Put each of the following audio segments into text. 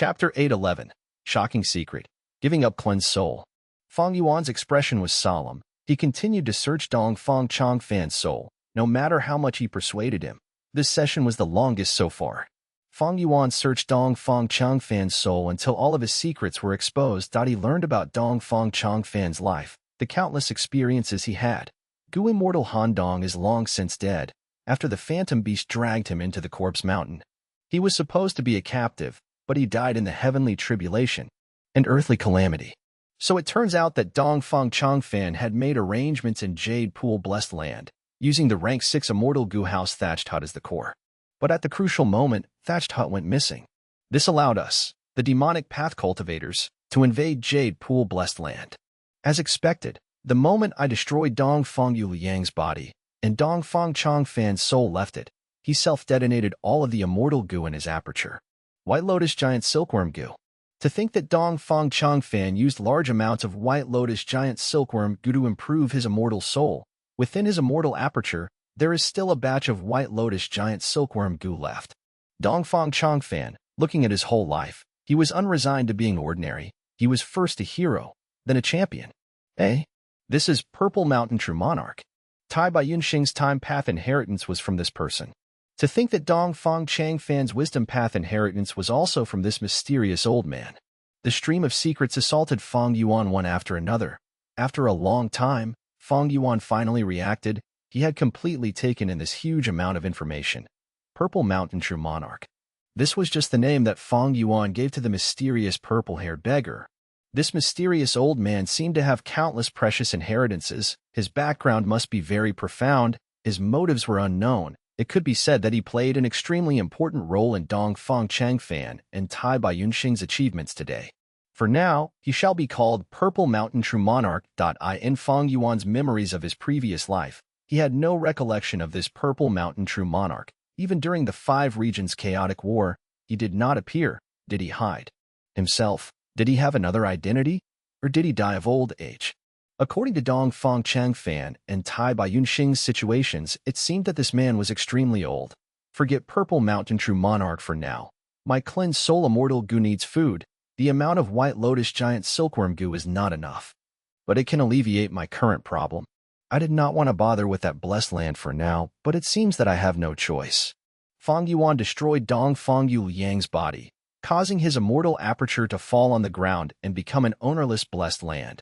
Chapter 811. Shocking Secret. Giving up cleansed soul. Fang Yuan's expression was solemn. He continued to search Dongfang Changfan's soul, no matter how much he persuaded him. This session was the longest so far. Fang Yuan searched Dongfang Changfan's soul until all of his secrets were exposed. He learned about Dongfang Changfan's life, the countless experiences he had. Gu immortal Han Dong is long since dead, after the phantom beast dragged him into the corpse mountain. He was supposed to be a captive, but he died in the heavenly tribulation and earthly calamity. So it turns out that Dongfang Changfan had made arrangements in Jade Pool Blessed Land, using the rank 6 immortal Gu House thatched hut as the core. But at the crucial moment, thatched hut went missing. This allowed us, the demonic path cultivators, to invade Jade Pool Blessed Land. As expected, the moment I destroyed Dongfang Yu Liang's body, and Dongfang Changfan's soul left it, he self-detonated all of the immortal Gu in his aperture. White Lotus Giant Silkworm Gu. To think that Dongfang Changfan used large amounts of White Lotus Giant Silkworm Gu to improve his immortal soul, within his immortal aperture, there is still a batch of White Lotus Giant Silkworm Gu left. Dongfang Changfan, looking at his whole life, he was unresigned to being ordinary. He was first a hero, then a champion. This is Purple Mountain True Monarch. Tai Bai Yunxing's time path inheritance was from this person. To think that Dongfang Changfan's wisdom path inheritance was also from this mysterious old man. The stream of secrets assaulted Fang Yuan one after another. After a long time, Fang Yuan finally reacted. He had completely taken in this huge amount of information. Purple Mountain True Monarch. This was just the name that Fang Yuan gave to the mysterious purple-haired beggar. This mysterious old man seemed to have countless precious inheritances. His background must be very profound. His motives were unknown. It could be said that he played an extremely important role in Dongfang Changfan and Tai Bai Yunxing's achievements today. For now, he shall be called Purple Mountain True Monarch. In Fang Yuan's memories of his previous life, he had no recollection of this Purple Mountain True Monarch. Even during the 5 regions chaotic war, he did not appear. Did he hide himself? Did he have another identity? Or did he die of old age? According to Dongfang Changfan and Tai Bai Yunxing's situations, it seemed that this man was extremely old. Forget Purple Mountain True Monarch for now. My cleansed soul immortal Gu needs food. The amount of White Lotus Giant Silkworm Gu is not enough. But it can alleviate my current problem. I did not want to bother with that blessed land for now, but it seems that I have no choice. Fang Yuan destroyed Dongfang Yu Liang's body, causing his immortal aperture to fall on the ground and become an ownerless blessed land.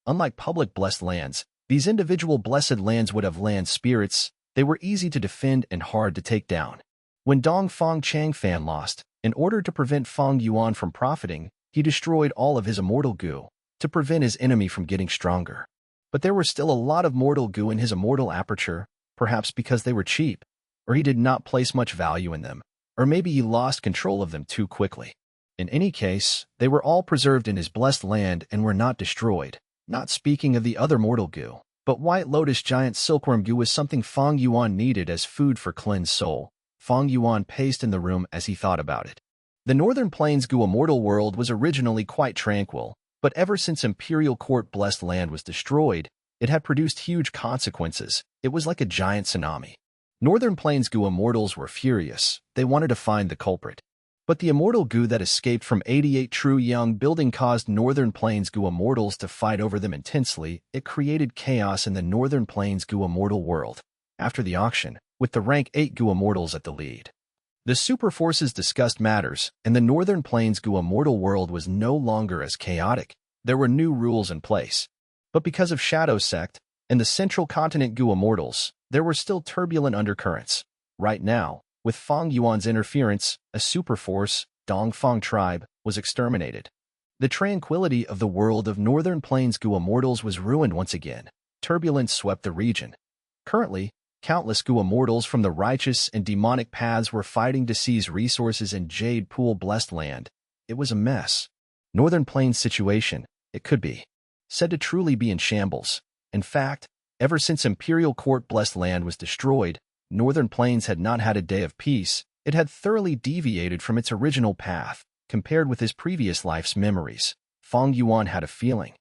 Unlike public blessed lands, these individual blessed lands would have land spirits. They were easy to defend and hard to take down. When Dongfang Changfan lost, in order to prevent Fang Yuan from profiting, he destroyed all of his immortal Gu, to prevent his enemy from getting stronger. But there were still a lot of mortal Gu in his immortal aperture, perhaps because they were cheap, or he did not place much value in them, or maybe he lost control of them too quickly. In any case, they were all preserved in his blessed land and were not destroyed. Not speaking of the other mortal Gu, but White Lotus Giant Silkworm Gu was something Fang Yuan needed as food for cleansed soul. Fang Yuan paced in the room as he thought about it. The Northern Plains Gu immortal world was originally quite tranquil, but ever since Imperial Court Blessed Land was destroyed, it had produced huge consequences. It was like a giant tsunami. Northern Plains Gu immortals were furious. They wanted to find the culprit. But the immortal Gu that escaped from 88 True Young building caused Northern Plains Gu immortals to fight over them intensely. It created chaos in the Northern Plains Gu immortal world. After the auction, with the rank 8 Gu immortals at the lead, the super forces discussed matters, and the Northern Plains Gu immortal world was no longer as chaotic. There were new rules in place. But because of Shadow Sect and the Central Continent Gu immortals, there were still turbulent undercurrents. Right now, with Fang Yuan's interference, a superforce, Dongfang tribe, was exterminated. The tranquility of the world of Northern Plains Gu immortals was ruined once again. Turbulence swept the region. Currently, countless Gu immortals from the righteous and demonic paths were fighting to seize resources in Jade Pool Blessed Land. It was a mess. Northern Plains' situation, it could be said to truly be in shambles. In fact, ever since Imperial Court Blessed Land was destroyed, Northern Plains had not had a day of peace. It had thoroughly deviated from its original path. Compared with his previous life's memories, Fang Yuan had a feeling.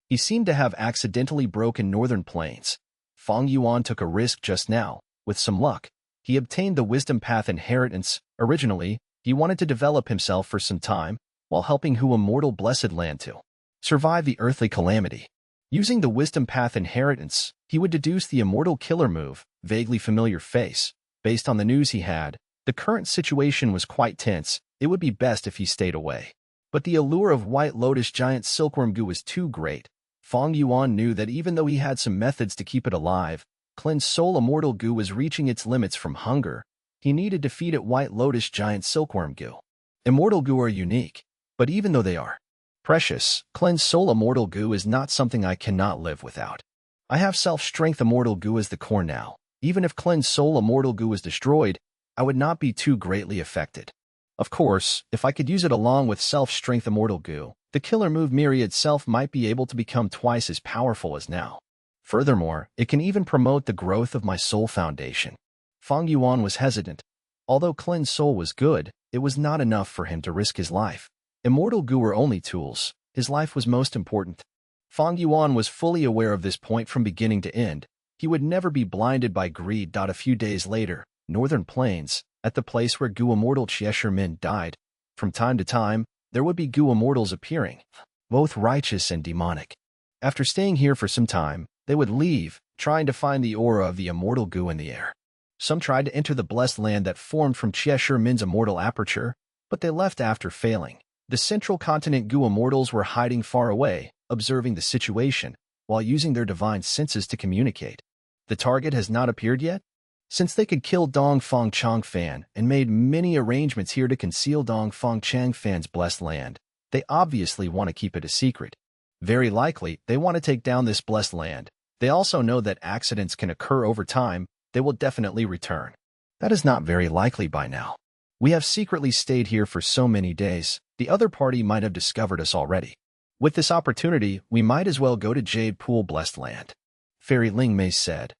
He seemed to have accidentally broken Northern Plains. Fang Yuan took a risk just now. With some luck, he obtained the Wisdom Path inheritance. Originally, he wanted to develop himself for some time, while helping Hu immortal blessed land to survive the earthly calamity. Using the wisdom path inheritance, he would deduce the immortal killer move, vaguely familiar face. Based on the news he had, the current situation was quite tense. It would be best if he stayed away. But the allure of White Lotus giant silkworm goo was too great. Fang Yuan knew that even though he had some methods to keep it alive, cleansed soul immortal goo was reaching its limits from hunger. He needed to feed it White Lotus giant silkworm goo. Immortal goo are unique, but even though they are precious, cleansed soul immortal goo is not something I cannot live without. I have self-strength immortal goo as the core now. Even if cleansed soul immortal goo was destroyed, I would not be too greatly affected. Of course, if I could use it along with self-strength immortal goo, the killer move myriad self might be able to become twice as powerful as now. Furthermore, it can even promote the growth of my soul foundation. Fang Yuan was hesitant. Although cleansed soul was good, it was not enough for him to risk his life. Immortal goo were only tools. His life was most important. Fang Yuan was fully aware of this point from beginning to end. He would never be blinded by greed. A few days later, Northern Plains, at the place where goo immortal Cheshire Min died. From time to time, there would be goo immortals appearing, both righteous and demonic. After staying here for some time, they would leave, trying to find the aura of the immortal goo in the air. Some tried to enter the blessed land that formed from Cheshire Min's immortal aperture, but they left after failing. The central continent goo immortals were hiding far away, observing the situation, while using their divine senses to communicate. The target has not appeared yet? Since they could kill Dongfang Changfan and made many arrangements here to conceal Dongfang Changfan's blessed land, they obviously want to keep it a secret. Very likely, they want to take down this blessed land. They also know that accidents can occur over time. They will definitely return. That is not very likely by now. We have secretly stayed here for so many days, the other party might have discovered us already. With this opportunity, we might as well go to Jade Pool Blessed Land. Fairy Ling Mei said.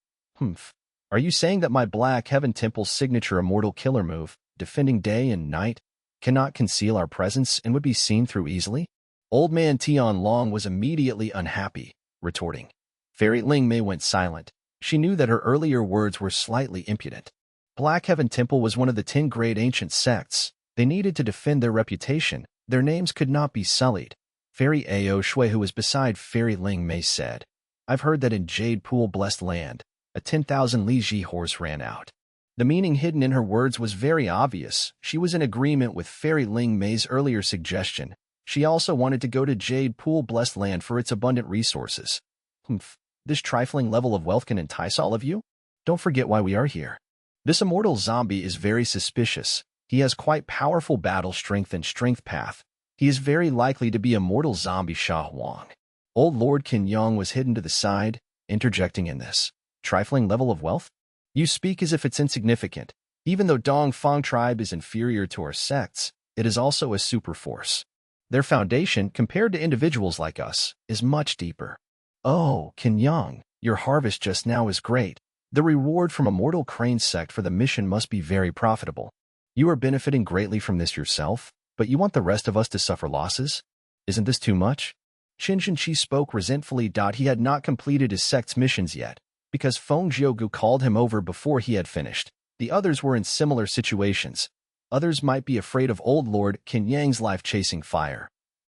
Are you saying that my Black Heaven Temple's signature immortal killer move, defending day and night, cannot conceal our presence and would be seen through easily? Old man Tian Long was immediately unhappy, retorting. Fairy Ling Mei went silent. She knew that her earlier words were slightly impudent. Black Heaven Temple was one of the 10 great ancient sects. They needed to defend their reputation. Their names could not be sullied. Fairy Ao Shui, who was beside Fairy Ling Mei, said, I've heard that in Jade Pool Blessed Land, a 10,000 Li Ji horse ran out. The meaning hidden in her words was very obvious. She was in agreement with Fairy Ling Mei's earlier suggestion. She also wanted to go to Jade Pool Blessed Land for its abundant resources. This trifling level of wealth can entice all of you? Don't forget why we are here. This immortal zombie is very suspicious. He has quite powerful battle strength and strength path. He is very likely to be immortal zombie Sha Huang. Old Lord Qin Yang was hidden to the side, interjecting in this. Trifling level of wealth? You speak as if it's insignificant. Even though Dongfang tribe is inferior to our sects, it is also a super force. Their foundation, compared to individuals like us, is much deeper. Oh, Qin Yang, your harvest just now is great. The reward from Immortal Crane sect for the mission must be very profitable. You are benefiting greatly from this yourself, but you want the rest of us to suffer losses? Isn't this too much? Qin Zhenqi spoke resentfully. He had not completed his sect's missions yet, because Feng Jiugu called him over before he had finished. The others were in similar situations. Others might be afraid of Old Lord Qin Yang's life-chasing fire.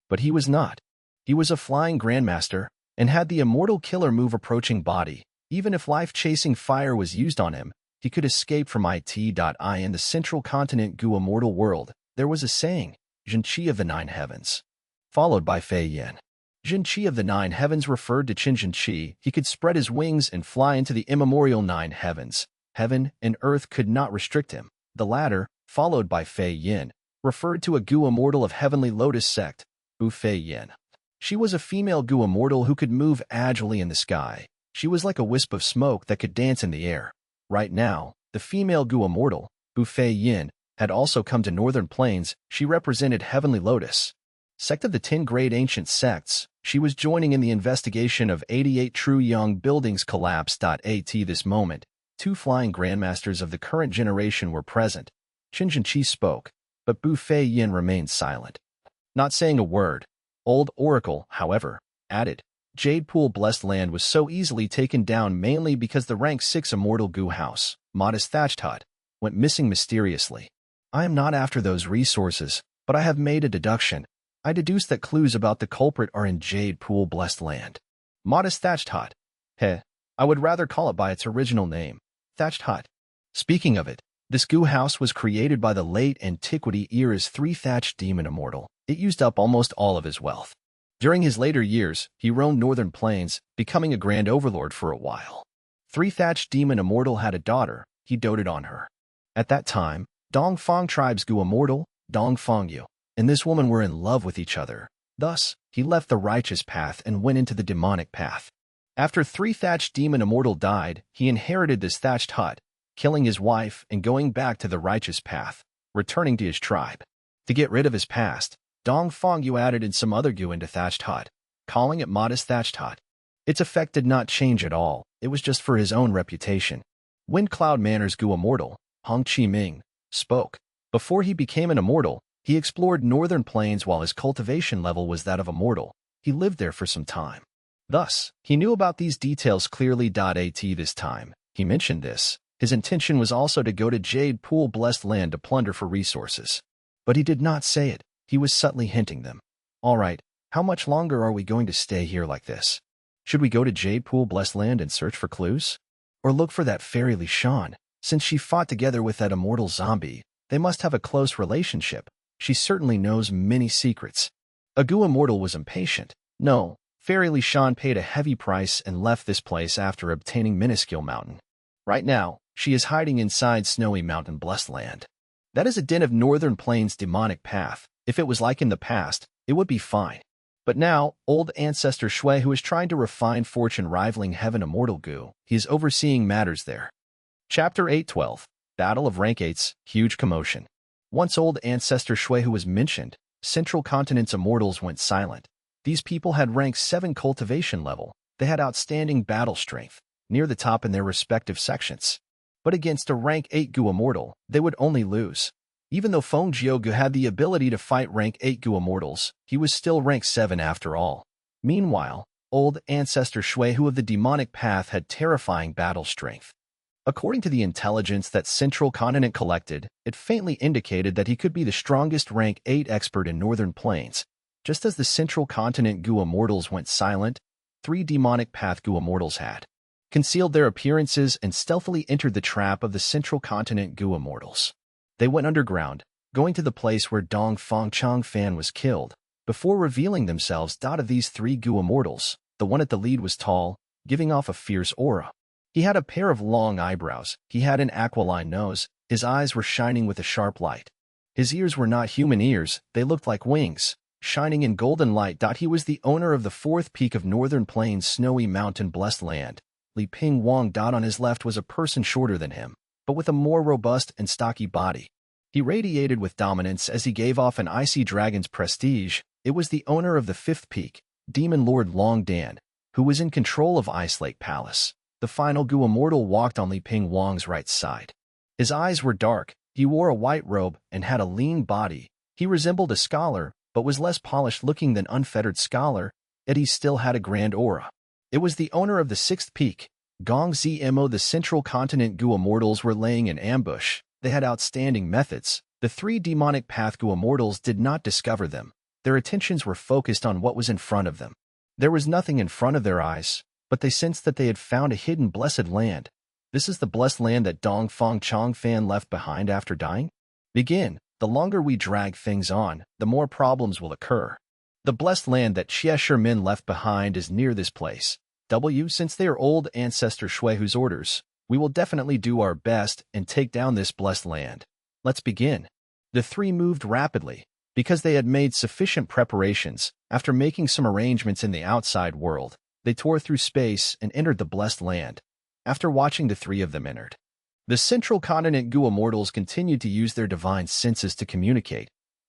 But he was not. He was a flying grandmaster, and had the immortal killer move approaching body. Even if life-chasing fire was used on him, he could escape from it.I in the central continent Gu immortal world. There was a saying, Zhenqi of the Nine Heavens, followed by Fei Yin. Zhenqi of the Nine Heavens referred to Qin Zhenqi. He could spread his wings and fly into the immemorial Nine Heavens. Heaven and earth could not restrict him. The latter, followed by Fei Yin, referred to a Gu immortal of Heavenly Lotus sect, Bu Fei Yin. She was a female Gu immortal who could move agilely in the sky. She was like a wisp of smoke that could dance in the air. Right now, the female Gu immortal, Bu Fei Yin, had also come to Northern Plains. She represented Heavenly Lotus, sect of the 10 great ancient sects. She was joining in the investigation of 88 true young buildings collapse. At this moment, 2 flying grandmasters of the current generation were present. Qin Zhenqi spoke, but Bu Fei Yin remained silent, not saying a word. Old Oracle, however, added, Jade Pool Blessed Land was so easily taken down mainly because the rank 6 immortal Gu house, modest thatched hut, went missing mysteriously. I am not after those resources, but I have made a deduction. I deduce that clues about the culprit are in Jade Pool Blessed Land. Modest thatched hut. Heh, I would rather call it by its original name, thatched hut. Speaking of it, this goo house was created by the late antiquity era's three-thatched demon immortal. It used up almost all of his wealth. During his later years, he roamed northern plains, becoming a grand overlord for a while. Three-thatched demon immortal had a daughter. He doted on her. At that time, Dongfang tribe's goo immortal, Dongfang Yu, and this woman were in love with each other. Thus, he left the righteous path and went into the demonic path. After three-thatched demon immortal died, he inherited this thatched hut, killing his wife and going back to the righteous path, returning to his tribe. To get rid of his past, Dongfang Yu added in some other goo into thatched hut, calling it modest thatched hut. Its effect did not change at all, it was just for his own reputation. Wind Cloud Manor's goo immortal, Hong Chi Ming, spoke. Before he became an immortal, he explored northern plains while his cultivation level was that of a mortal. He lived there for some time. Thus, he knew about these details clearly. At this time, he mentioned this. His intention was also to go to Jade Pool Blessed Land to plunder for resources. But he did not say it. He was subtly hinting them. All right, how much longer are we going to stay here like this? Should we go to Jade Pool Blessed Land and search for clues? Or look for that fairy Li Shan? Since she fought together with that immortal zombie, they must have a close relationship. She certainly knows many secrets. A goo immortal was impatient. No, fairy Li Shan paid a heavy price and left this place after obtaining Minuscule Mountain. Right now, she is hiding inside Snowy Mountain Blessed Land. That is a den of Northern Plains demonic path. If it was like in the past, it would be fine. But now, old ancestor Shui, who is trying to refine fortune rivaling heaven immortal goo, he is overseeing matters there. Chapter 8:12, Battle of Rank 8's Huge Commotion. Once old ancestor Shui, who was mentioned, Central Continent's immortals went silent. These people had rank 7 cultivation level. They had outstanding battle strength, near the top in their respective sections. But against a rank 8 goo immortal, they would only lose. Even though Feng Jiugu had the ability to fight rank 8 goo immortals, he was still rank 7 after all. Meanwhile, old ancestor Shui, who of the demonic path, had terrifying battle strength. According to the intelligence that Central Continent collected, it faintly indicated that he could be the strongest rank 8 expert in Northern Plains. Just as the Central Continent goo immortals went silent, 3 demonic path goo immortals had concealed their appearances and stealthily entered the trap of the Central Continent goo immortals. They went underground, going to the place where Dongfang Changfan was killed, before revealing themselves. Of these 3 goo immortals, the one at the lead was tall, giving off a fierce aura. He had a pair of long eyebrows, he had an aquiline nose, his eyes were shining with a sharp light. His ears were not human ears, they looked like wings, shining in golden light. He was the owner of the 4th peak of Northern Plains Snowy Mountain Blessed Land. Li Ping Wang. On his left was a person shorter than him, but with a more robust and stocky body. He radiated with dominance as he gave off an icy dragon's prestige. It was the owner of the 5th peak, Demon Lord Long Dan, who was in control of Ice Lake Palace. The final goo immortal walked on Li Ping Wang's right side. His eyes were dark, he wore a white robe and had a lean body. He resembled a scholar, but was less polished-looking than unfettered scholar, yet he still had a grand aura. It was the owner of the 6th peak, Gong Zmo. The Central Continent goo immortals were laying in ambush. They had outstanding methods. The 3 demonic path goo immortals did not discover them. Their attentions were focused on what was in front of them. There was nothing in front of their eyes, but they sensed that they had found a hidden blessed land. This is the blessed land that Dongfang Changfan left behind after dying? Begin. The longer we drag things on, the more problems will occur. The blessed land that Xie Shermin left behind is near this place. Since they are old ancestor Shui whose orders, we will definitely do our best and take down this blessed land. Let's begin. The 3 moved rapidly, because they had made sufficient preparations. After making some arrangements in the outside world, they tore through space and entered the blessed land. After watching the 3 of them entered, the Central Continent goo immortals continued to use their divine senses to communicate.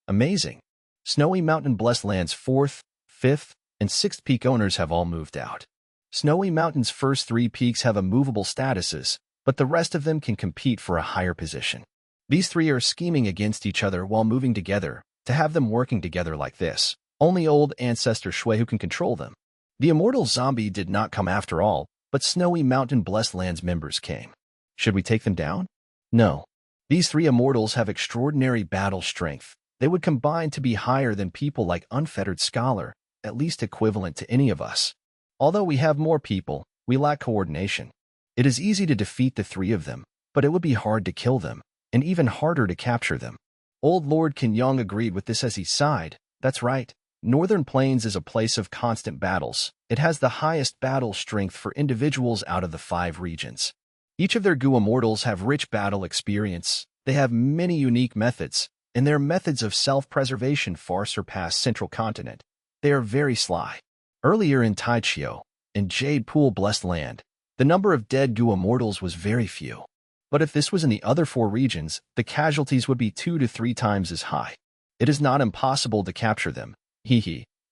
Amazing. Snowy Mountain Blessed Land's 4th, 5th, and 6th peak owners have all moved out. Snowy Mountain's first 3 peaks have immovable statuses, but the rest of them can compete for a higher position. These 3 are scheming against each other while moving together. To have them working together like this, only old ancestor Shui who can control them. The immortal zombie did not come after all, but Snowy Mountain Blessed Land's members came. Should we take them down? No. These 3 immortals have extraordinary battle strength. They would combine to be higher than people like Unfettered Scholar, at least equivalent to any of us. Although we have more people, we lack coordination. It is easy to defeat the three of them, but it would be hard to kill them, and even harder to capture them. Old Lord Kenyang agreed with this as he sighed. That's right. Northern Plains is a place of constant battles. It has the highest battle strength for individuals out of the 5 regions. Each of their Gu immortals have rich battle experience. They have many unique methods, and their methods of self-preservation far surpass Central Continent. They are very sly. Earlier in Taichio, in Jade Pool Blessed Land, the number of dead Gu immortals was very few. But if this was in the other 4 regions, the casualties would be 2 to 3 times as high. It is not impossible to capture them.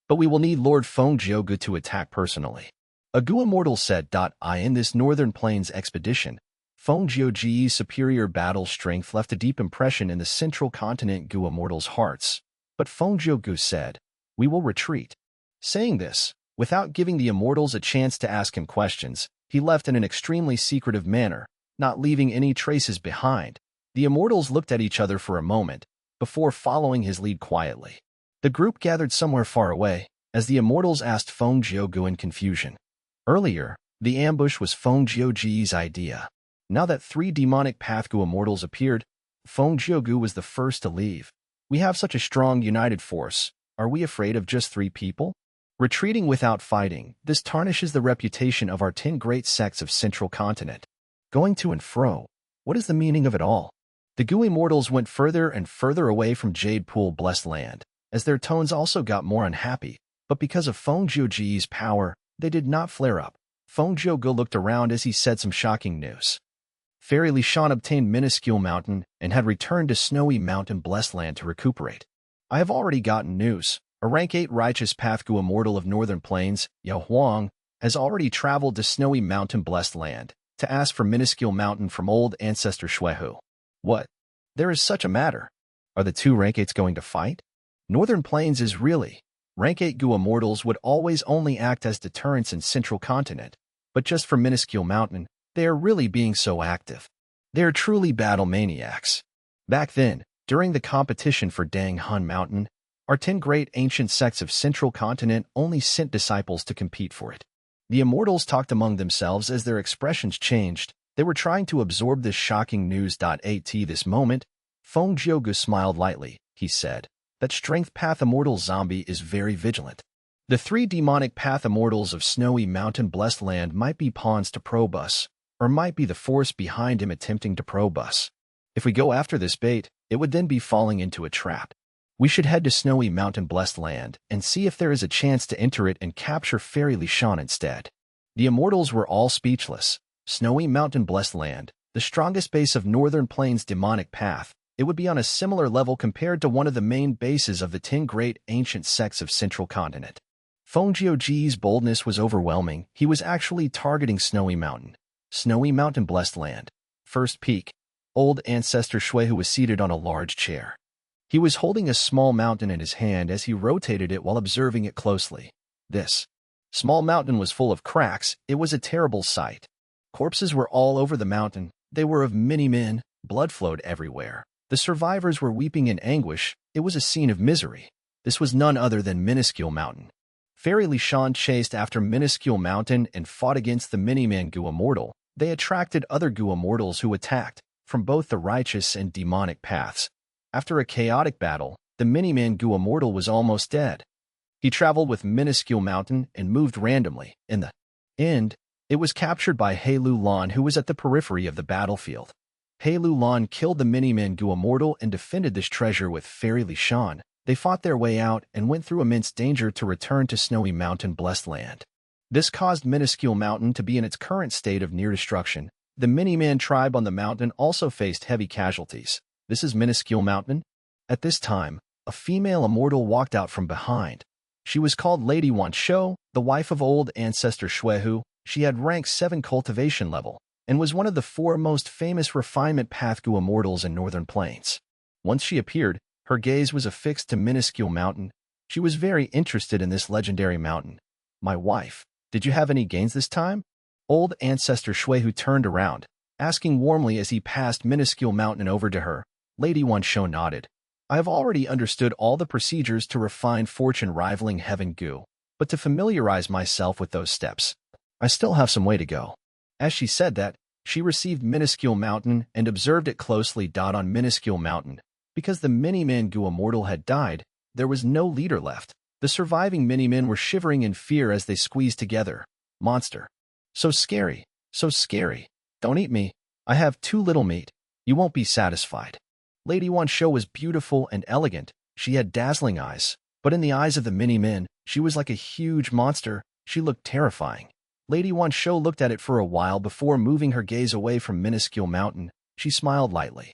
But we will need Lord Feng Jiogu to attack personally. A Gu immortal said. In this Northern Plains expedition, Feng Jiogu's superior battle strength left a deep impression in the Central Continent Gu immortals' hearts. But Feng Jiogu said, "We will retreat." Saying this, without giving the immortals a chance to ask him questions, he left in an extremely secretive manner, not leaving any traces behind. The immortals looked at each other for a moment, before following his lead quietly. The group gathered somewhere far away, as the immortals asked Feng Jiogu in confusion. Earlier, the ambush was Feng Jiogu's idea. Now that 3 demonic path Gu immortals appeared, Feng Jiogu was the first to leave. We have such a strong united force. Are we afraid of just 3 people? Retreating without fighting, this tarnishes the reputation of our 10 great sects of Central Continent. Going to and fro, what is the meaning of it all? The Gu immortals went further and further away from Jade Pool Blessed Land, as their tones also got more unhappy, but because of Feng Jiogu's power, they did not flare up. Feng Jiogu looked around as he said some shocking news. Fairy Li Shan obtained Minuscule Mountain and had returned to Snowy Mountain Blessed Land to recuperate. I have already gotten news. A rank 8 righteous path Gu immortal of Northern Plains, Yao Huang, has already traveled to Snowy Mountain Blessed Land to ask for Minuscule Mountain from old ancestor Shuehu. What? There is such a matter. Are the 2 rank 8s going to fight? Northern Plains is really. Rank 8 Gu immortals would always only act as deterrents in Central Continent, but just for Minuscule Mountain, they are really being so active. They are truly battle maniacs. Back then, during the competition for Dang Hun Mountain, our 10 great ancient sects of Central Continent only sent disciples to compete for it. The immortals talked among themselves as their expressions changed. They were trying to absorb this shocking news. At this moment, Feng Jiogu smiled lightly. He said, "That Strength Path Immortal zombie is very vigilant. The 3 demonic path immortals of Snowy Mountain Blessed Land might be pawns to probe us, or might be the force behind him attempting to probe us. If we go after this bait, it would then be falling into a trap. We should head to Snowy Mountain Blessed Land and see if there is a chance to enter it and capture Fairy Li Shan instead." The immortals were all speechless. Snowy Mountain Blessed Land, the strongest base of Northern Plains demonic path, it would be on a similar level compared to one of the main bases of the 10 great ancient sects of Central Continent. Feng Jiogu's boldness was overwhelming. He was actually targeting Snowy Mountain Blessed Land. First peak. Old ancestor Shuehu was seated on a large chair. He was holding a small mountain in his hand as he rotated it while observing it closely. This small mountain was full of cracks. It was a terrible sight. Corpses were all over the mountain. They were of many men. Blood flowed everywhere. The survivors were weeping in anguish. It was a scene of misery. This was none other than Minuscule Mountain. Fairy Li Shan chased after Minuscule Mountain and fought against the Miniman Gu immortal. They attracted other Gu immortals who attacked, from both the righteous and demonic paths. After a chaotic battle, the Miniman Gu immortal was almost dead. He traveled with Minuscule Mountain and moved randomly. In the end, it was captured by He Lu Lan, who was at the periphery of the battlefield. He Lu Lan killed the Miniman Gu immortal and defended this treasure with Fairy Li Shan. They fought their way out and went through immense danger to return to Snowy Mountain Blessed Land. This caused Minuscule Mountain to be in its current state of near destruction. The Miniman tribe on the mountain also faced heavy casualties. This is Minuscule Mountain. At this time, a female immortal walked out from behind. She was called Lady Wan Shou, the wife of old ancestor Shuehu. She had rank 7 cultivation level, and was one of the 4 most famous refinement path Gu immortals in Northern Plains. Once she appeared, her gaze was affixed to Minuscule Mountain. She was very interested in this legendary mountain. "My wife, did you have any gains this time?" Old ancestor Shuehu turned around, asking warmly as he passed Minuscule Mountain over to her. Lady Wan Shou nodded. I have already understood all the procedures to refine fortune rivaling heaven goo, but to familiarize myself with those steps, I still have some way to go. As she said that, she received Minuscule Mountain and observed it closely. On Minuscule Mountain, because the Mini-Men Goo Immortal had died, there was no leader left. The surviving Mini-Men were shivering in fear as they squeezed together. Monster. So scary. So scary. Don't eat me. I have too little meat. You won't be satisfied. Lady Wan Shou was beautiful and elegant. She had dazzling eyes, but in the eyes of the Mini-Men, she was like a huge monster. She looked terrifying. Lady Wan Shou looked at it for a while before moving her gaze away from Minuscule Mountain. She smiled lightly.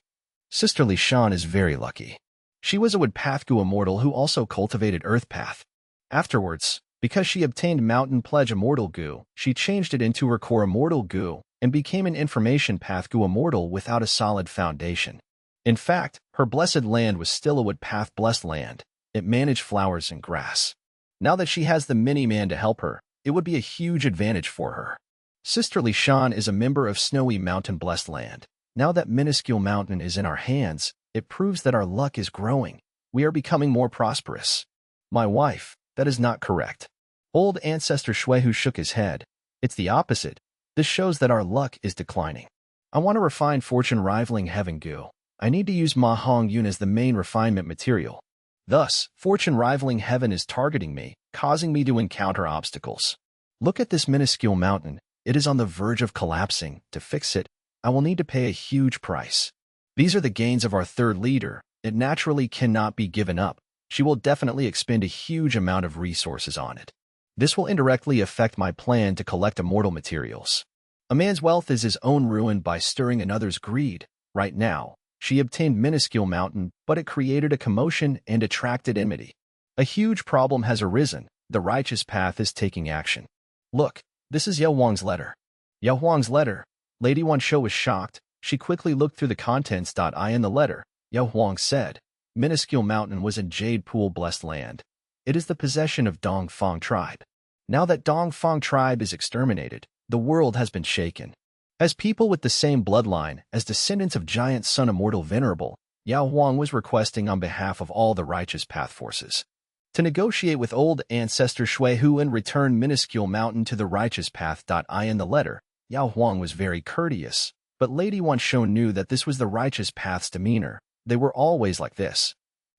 Sister Li Shan is very lucky. She was a Wood Path Goo Immortal who also cultivated Earth Path. Afterwards, because she obtained Mountain Pledge Immortal Goo, she changed it into her core Immortal Goo and became an Information Path Goo Immortal without a solid foundation. In fact, her blessed land was still a Wood Path Blessed Land. It managed flowers and grass. Now that she has the Mini-Man to help her, it would be a huge advantage for her. Sister Li Shan is a member of Snowy Mountain Blessed Land. Now that Minuscule Mountain is in our hands, it proves that our luck is growing. We are becoming more prosperous. My wife, that is not correct. Old Ancestor Shuehu shook his head. It's the opposite. This shows that our luck is declining. I want to refine fortune rivaling heaven goo. I need to use Ma Hong Yun as the main refinement material. Thus, fortune rivaling heaven is targeting me, causing me to encounter obstacles. Look at this minuscule mountain. It is on the verge of collapsing. To fix it, I will need to pay a huge price. These are the gains of our third leader. It naturally cannot be given up. She will definitely expend a huge amount of resources on it. This will indirectly affect my plan to collect immortal materials. A man's wealth is his own ruin by stirring another's greed. Right now, she obtained minuscule mountain, but it created a commotion and attracted enmity. A huge problem has arisen. The righteous path is taking action. Look, this is Yao Huang's letter. Yao Huang's letter. Lady Wan Shou was shocked. She quickly looked through the contents. In the letter, Yao Huang said, Minuscule Mountain was in Jade Pool Blessed Land. It is the possession of Dongfang tribe. Now that Dongfang tribe is exterminated, the world has been shaken. As people with the same bloodline as descendants of Giant Sun Immortal Venerable, Yao Huang was requesting on behalf of all the righteous path forces to negotiate with old ancestor Shuehu and return Minuscule Mountain to the righteous path. In the letter, Yao Huang was very courteous, but Lady Wan Shou knew that this was the righteous path's demeanor. They were always like this.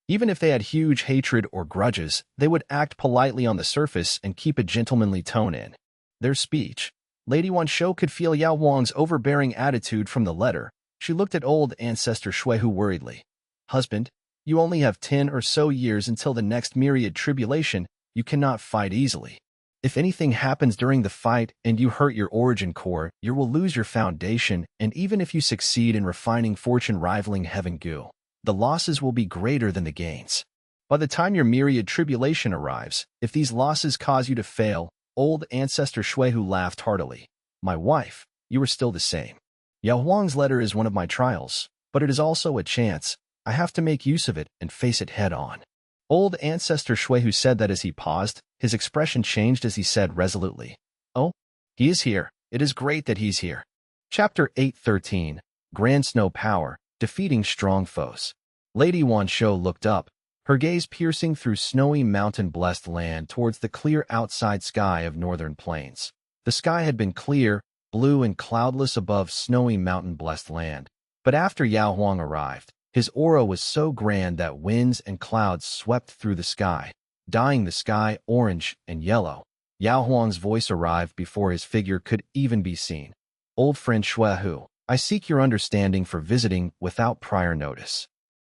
Even if they had huge hatred or grudges, they would act politely on the surface and keep a gentlemanly tone in their speech. Lady Wan Shou could feel Yao Huang's overbearing attitude from the letter. She looked at old ancestor Shuehu worriedly. Husband, you only have 10 or so years until the next myriad tribulation. You cannot fight easily. If anything happens during the fight and you hurt your origin core, you will lose your foundation, and even if you succeed in refining fortune rivaling heaven goo, the losses will be greater than the gains. By the time your myriad tribulation arrives, if these losses cause you to fail, old ancestor Shuehu laughed heartily. My wife, you are still the same. Yao Huang's letter is one of my trials, but it is also a chance. I have to make use of it and face it head on. Old ancestor Shuehu said that as he paused, his expression changed as he said resolutely, Oh, he is here. It is great that he's here. Chapter 8:13, Grand Snow Power, Defeating Strong Foes. Lady Wan Shou looked up, her gaze piercing through snowy mountain-blessed land towards the clear outside sky of northern plains. The sky had been clear, blue and cloudless above snowy mountain-blessed land, but after Yao Huang arrived, his aura was so grand that winds and clouds swept through the sky, dyeing the sky orange and yellow. Yao Huang's voice arrived before his figure could even be seen. Old friend Shuehu, I seek your understanding for visiting without prior notice.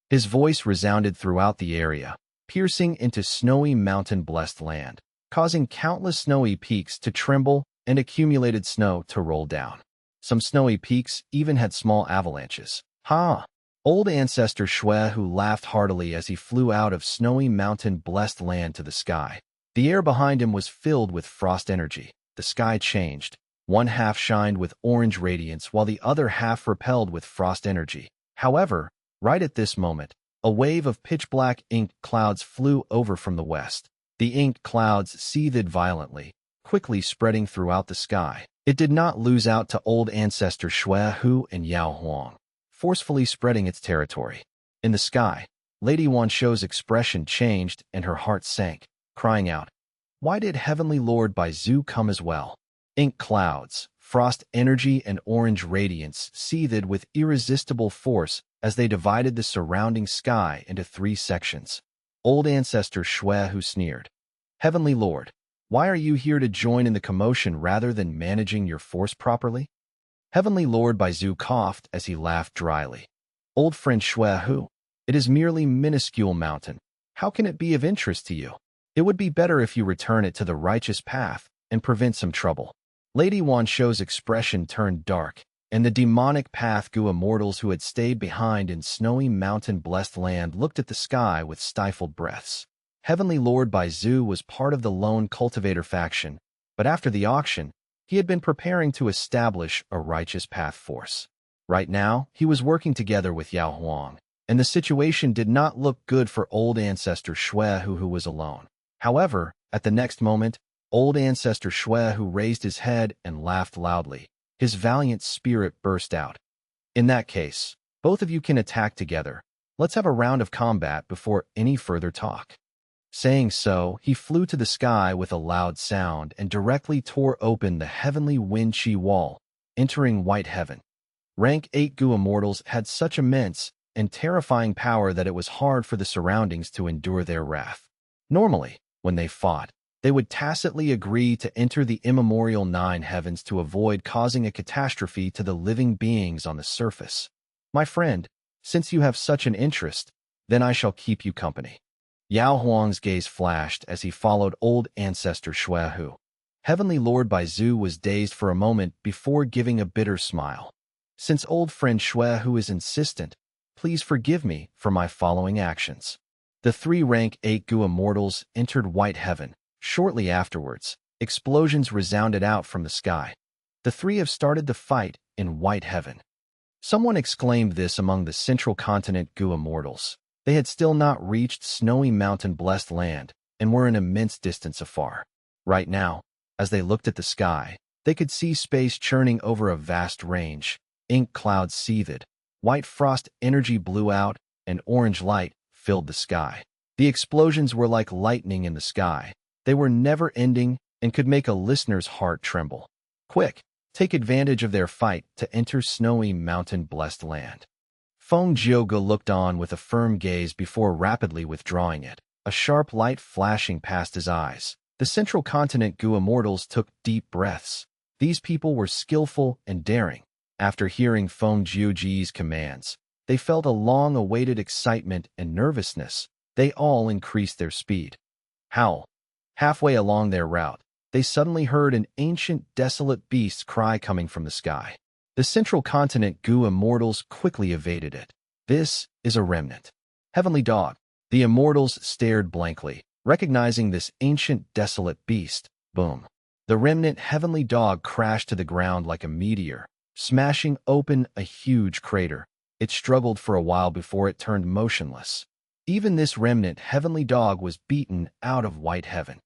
His voice resounded throughout the area, piercing into snowy mountain-blessed land, causing countless snowy peaks to tremble and accumulated snow to roll down. Some snowy peaks even had small avalanches. Ha! Old ancestor Shuehu laughed heartily as he flew out of snowy mountain-blessed land to the sky. The air behind him was filled with frost energy. The sky changed. One half shined with orange radiance while the other half repelled with frost energy. However, right at this moment, a wave of pitch-black inked clouds flew over from the west. The inked clouds seethed violently, quickly spreading throughout the sky. It did not lose out to old ancestor Shuehu and Yao Huang, forcefully spreading its territory. In the sky, Lady Wansho's expression changed and her heart sank, crying out, "Why did Heavenly Lord Baizu come as well?" Ink clouds, frost energy, and orange radiance seethed with irresistible force as they divided the surrounding sky into three sections. Old Ancestor Shui Hu sneered, "Heavenly Lord, why are you here to join in the commotion rather than managing your force properly?" Heavenly Lord Baizu coughed as he laughed dryly. "Old friend Shui Hu, it is merely minuscule mountain. How can it be of interest to you? It would be better if you return it to the righteous path and prevent some trouble." Lady Wansho's expression turned dark, and the demonic path Gu immortals who had stayed behind in snowy mountain-blessed land looked at the sky with stifled breaths. Heavenly Lord Baizu was part of the lone cultivator faction, but after the auction, he had been preparing to establish a righteous path force. Right now, he was working together with Yao Huang, and the situation did not look good for old ancestor Shui Hu, who was alone. However, at the next moment, old ancestor Shui Hu raised his head and laughed loudly. His valiant spirit burst out. "In that case, both of you can attack together. Let's have a round of combat before any further talk." Saying so, he flew to the sky with a loud sound and directly tore open the heavenly wind chi wall, entering white heaven. Rank 8 Gu immortals had such immense and terrifying power that it was hard for the surroundings to endure their wrath. Normally, when they fought, they would tacitly agree to enter the immemorial 9 heavens to avoid causing a catastrophe to the living beings on the surface. "My friend, since you have such an interest, then I shall keep you company." Yao Huang's gaze flashed as he followed old ancestor Shui Hu. Heavenly Lord Baizu was dazed for a moment before giving a bitter smile. "Since old friend Shui Hu is insistent, please forgive me for my following actions." The 3 rank 8 Gu immortals entered white heaven. Shortly afterwards, explosions resounded out from the sky. "The 3 have started the fight in white heaven." Someone exclaimed this among the central continent Gu immortals. They had still not reached snowy mountain-blessed land and were an immense distance afar. Right now, as they looked at the sky, they could see space churning over a vast range. Ink clouds seethed, white frost energy blew out, and orange light filled the sky. The explosions were like lightning in the sky. They were never-ending and could make a listener's heart tremble. "Quick, take advantage of their fight to enter snowy mountain-blessed land." Feng Jiuge looked on with a firm gaze before rapidly withdrawing it, a sharp light flashing past his eyes. The central continent Gu immortals took deep breaths. These people were skillful and daring. After hearing Feng Jiuge's commands, they felt a long-awaited excitement and nervousness. They all increased their speed. Howl! Halfway along their route, they suddenly heard an ancient, desolate beast's cry coming from the sky. The central continent Gu immortals quickly evaded it. "This is a remnant. Heavenly dog." The immortals stared blankly, recognizing this ancient, desolate beast. Boom! The remnant heavenly dog crashed to the ground like a meteor, smashing open a huge crater. It struggled for a while before it turned motionless. Even this remnant heavenly dog was beaten out of white heaven.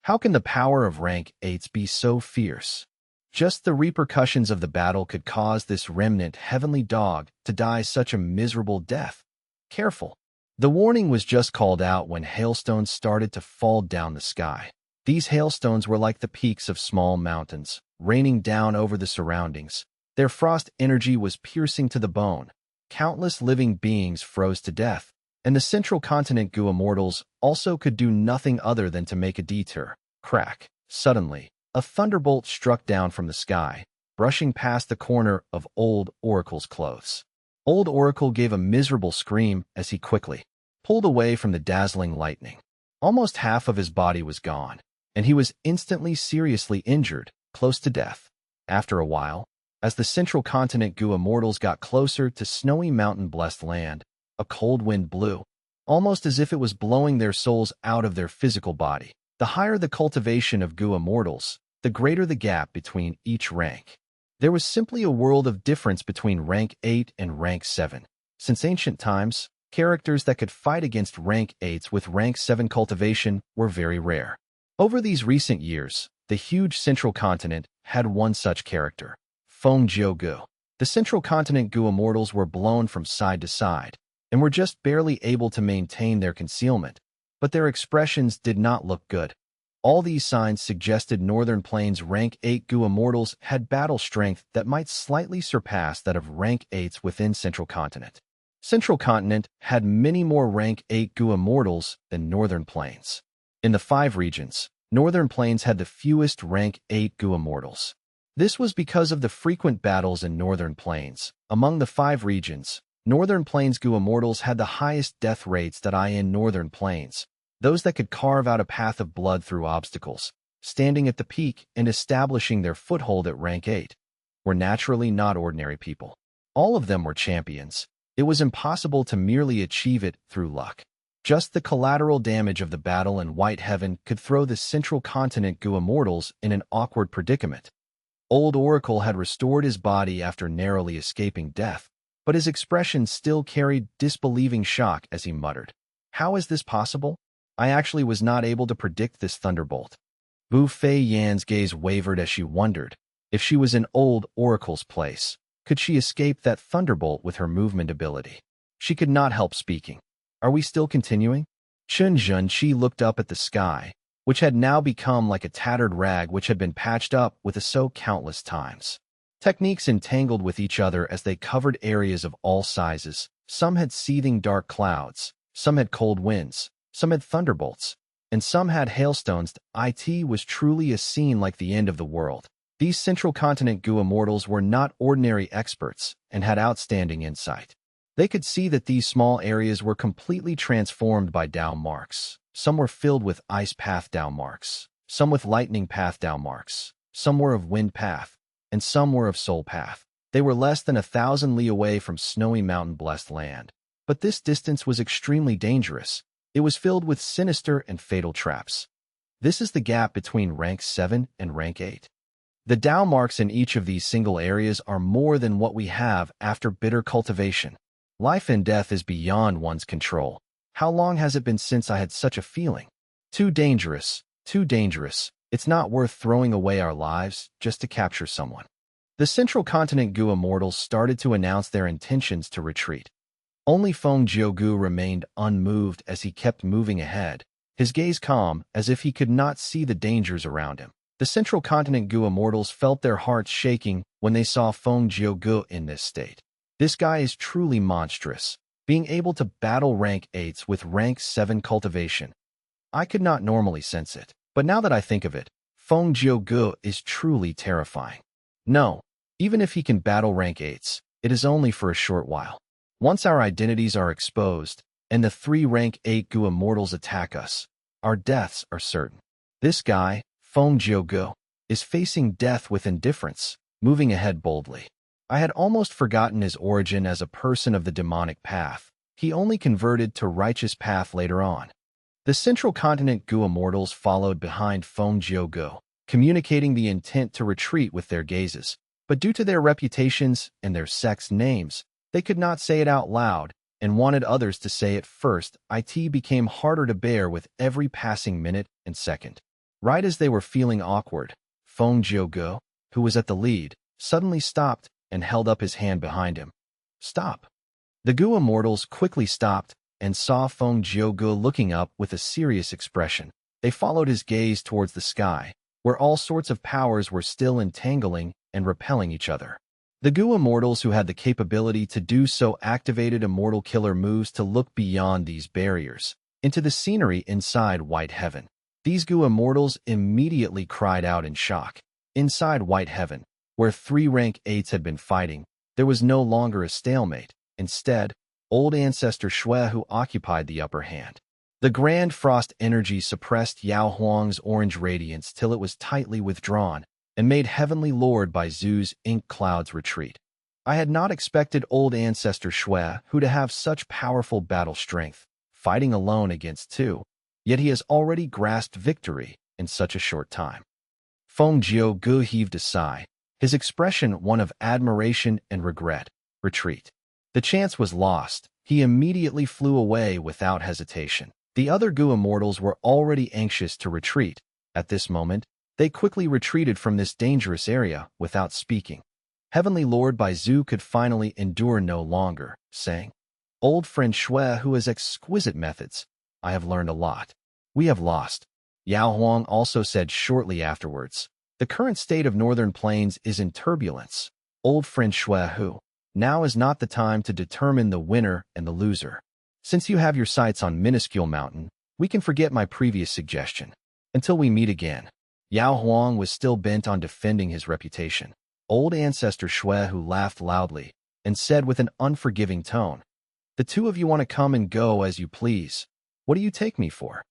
How can the power of rank 8s be so fierce? Just the repercussions of the battle could cause this remnant heavenly dog to die such a miserable death. Careful! The warning was just called out when hailstones started to fall down the sky. These hailstones were like the peaks of small mountains, raining down over the surroundings. Their frost energy was piercing to the bone. Countless living beings froze to death, and the central continent Gu immortals also could do nothing other than to make a detour. Crack! Suddenly, a thunderbolt struck down from the sky, brushing past the corner of Old Oracle's clothes. Old Oracle gave a miserable scream as he quickly pulled away from the dazzling lightning. Almost half of his body was gone, and he was instantly seriously injured, close to death. After a while, as the central continent Gu immortals got closer to snowy mountain-blessed land, a cold wind blew, almost as if it was blowing their souls out of their physical body. The higher the cultivation of Gu immortals, the greater the gap between each rank. There was simply a world of difference between rank 8 and rank 7. Since ancient times, characters that could fight against rank 8s with rank 7 cultivation were very rare. Over these recent years, the huge central continent had one such character, Feng Jiuge. The central continent Gu immortals were blown from side to side. and were just barely able to maintain their concealment, but their expressions did not look good. All these signs suggested Northern Plains Rank 8 Gu Immortals had battle strength that might slightly surpass that of Rank 8s within Central Continent. Central Continent had many more Rank 8 Gu Immortals than Northern Plains. In the 5 regions, Northern Plains had the fewest Rank 8 Gu Immortals. This was because of the frequent battles in Northern Plains. Among the 5 regions, Northern Plains Gu Immortals had the highest death rates that in Northern Plains, those that could carve out a path of blood through obstacles, standing at the peak and establishing their foothold at Rank 8, were naturally not ordinary people. All of them were champions. It was impossible to merely achieve it through luck. Just the collateral damage of the battle in White Heaven could throw the Central Continent Gu Immortals in an awkward predicament. Old Oracle had restored his body after narrowly escaping death, but his expression still carried disbelieving shock as he muttered, "How is this possible? I actually was not able to predict this thunderbolt." Bu Fei Yan's gaze wavered as she wondered, if she was in Old Oracle's place, could she escape that thunderbolt with her movement ability? She could not help speaking. "Are we still continuing?" Chen Zhenqi looked up at the sky, which had now become like a tattered rag which had been patched up with a sew countless times. Techniques entangled with each other as they covered areas of all sizes. Some had seething dark clouds, some had cold winds, some had thunderbolts, and some had hailstones. It was truly a scene like the end of the world. These Central Continent Gu Immortals were not ordinary experts and had outstanding insight. They could see that these small areas were completely transformed by Dao marks. Some were filled with ice path Dao marks, some with lightning path Dao marks, some were of wind path, and some were of soul path. They were less than 1,000 li away from snowy mountain-blessed land. But this distance was extremely dangerous. It was filled with sinister and fatal traps. This is the gap between Rank 7 and Rank 8. The Dao marks in each of these single areas are more than what we have after bitter cultivation. Life and death is beyond one's control. How long has it been since I had such a feeling? Too dangerous, too dangerous. It's not worth throwing away our lives just to capture someone. The Central Continent Gu Immortals started to announce their intentions to retreat. Only Feng Jiugu remained unmoved as he kept moving ahead, his gaze calm as if he could not see the dangers around him. The Central Continent Gu Immortals felt their hearts shaking when they saw Feng Jiugu in this state. This guy is truly monstrous, being able to battle Rank 8s with Rank 7 cultivation. I could not normally sense it, but now that I think of it, Feng Jiugu is truly terrifying. No, even if he can battle Rank 8s, it is only for a short while. Once our identities are exposed, and the 3 Rank 8 Gu Immortals attack us, our deaths are certain. This guy, Feng Jiugu, is facing death with indifference, moving ahead boldly. I had almost forgotten his origin as a person of the demonic path. He only converted to righteous path later on. The Central Continent Gu Immortals followed behind Feng Jiugu, communicating the intent to retreat with their gazes. But due to their reputations and their sects' names, they could not say it out loud and wanted others to say it first. It became harder to bear with every passing minute and second. Right as they were feeling awkward, Feng Jiugu, who was at the lead, suddenly stopped and held up his hand behind him. "Stop." The Gu Immortals quickly stopped and saw Feng Jiugu looking up with a serious expression. They followed his gaze towards the sky, where all sorts of powers were still entangling and repelling each other. The Gu Immortals who had the capability to do so activated immortal killer moves to look beyond these barriers, into the scenery inside White Heaven. These Gu Immortals immediately cried out in shock. Inside White Heaven, where 3 Rank 8s had been fighting, there was no longer a stalemate. Instead, old ancestor Shui who occupied the upper hand. The Grand Frost energy suppressed Yao Huang's orange radiance till it was tightly withdrawn, and made Heavenly Lord by Zhu's ink clouds retreat. I had not expected old ancestor Shui who to have such powerful battle strength, fighting alone against 2, yet he has already grasped victory in such a short time. Feng Jiugu heaved a sigh, his expression one of admiration and regret. Retreat. The chance was lost. He immediately flew away without hesitation. The other Gu Immortals were already anxious to retreat. At this moment, they quickly retreated from this dangerous area without speaking. Heavenly Lord Bai Zhu could finally endure no longer, saying, Old friend Shui, who has exquisite methods. I have learned a lot. We have lost. Yao Huang also said shortly afterwards. The current state of Northern Plains is in turbulence. Old friend Shui, who, now is not the time to determine the winner and the loser. Since you have your sights on Minuscule Mountain, we can forget my previous suggestion. Until we meet again. Yao Huang was still bent on defending his reputation. Old ancestor Shui, who laughed loudly, and said with an unforgiving tone, "The two of you want to come and go as you please. What do you take me for?"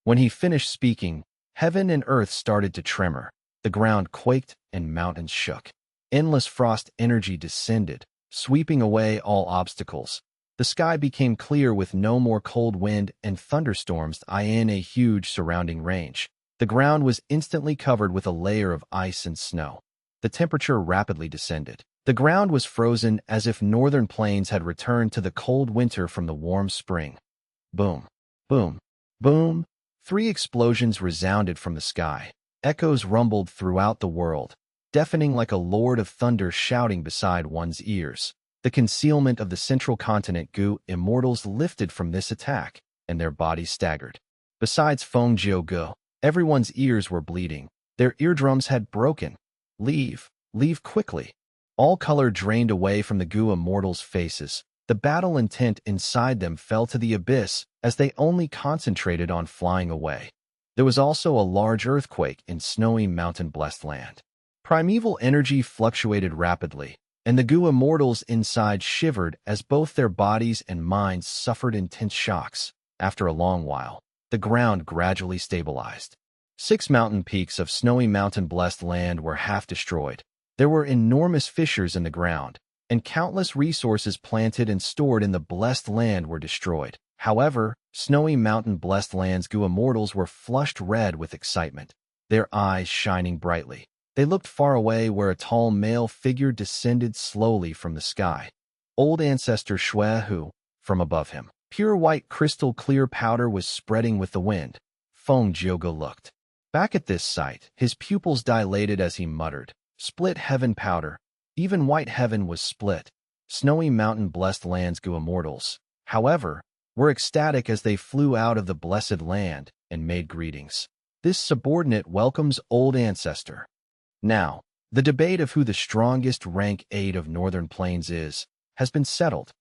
When he finished speaking, heaven and earth started to tremor. The ground quaked and mountains shook. Endless frost energy descended, sweeping away all obstacles. The sky became clear with no more cold wind and thunderstorms in a huge surrounding range. The ground was instantly covered with a layer of ice and snow. The temperature rapidly descended. The ground was frozen as if Northern Plains had returned to the cold winter from the warm spring. Boom, boom, boom. 3 explosions resounded from the sky. Echoes rumbled throughout the world, deafening like a lord of thunder shouting beside one's ears. The concealment of the central continent Gu immortals lifted from this attack, and their bodies staggered. Besides Feng Jiu, everyone's ears were bleeding. Their eardrums had broken. Leave quickly. All color drained away from the Gu immortals' faces. The battle intent inside them fell to the abyss as they only concentrated on flying away. There was also a large earthquake in snowy mountain-blessed land. Primeval energy fluctuated rapidly, and the Gu immortals inside shivered as both their bodies and minds suffered intense shocks. After a long while, the ground gradually stabilized. 6 mountain peaks of snowy mountain-blessed land were half destroyed. There were enormous fissures in the ground, and countless resources planted and stored in the blessed land were destroyed. However, snowy mountain-blessed land's Gu immortals were flushed red with excitement, their eyes shining brightly. They looked far away where a tall male figure descended slowly from the sky. Old ancestor Shui, who, from above him, pure white crystal-clear powder was spreading with the wind. Feng Jiu looked back at this sight. His pupils dilated as he muttered, "Split heaven powder." Even white heaven was split. Snowy mountain-blessed land's Gu immortals, however, were ecstatic as they flew out of the blessed land and made greetings. This subordinate welcomes old ancestor. Now, the debate of who the strongest rank 8 of Northern Plains is, has been settled.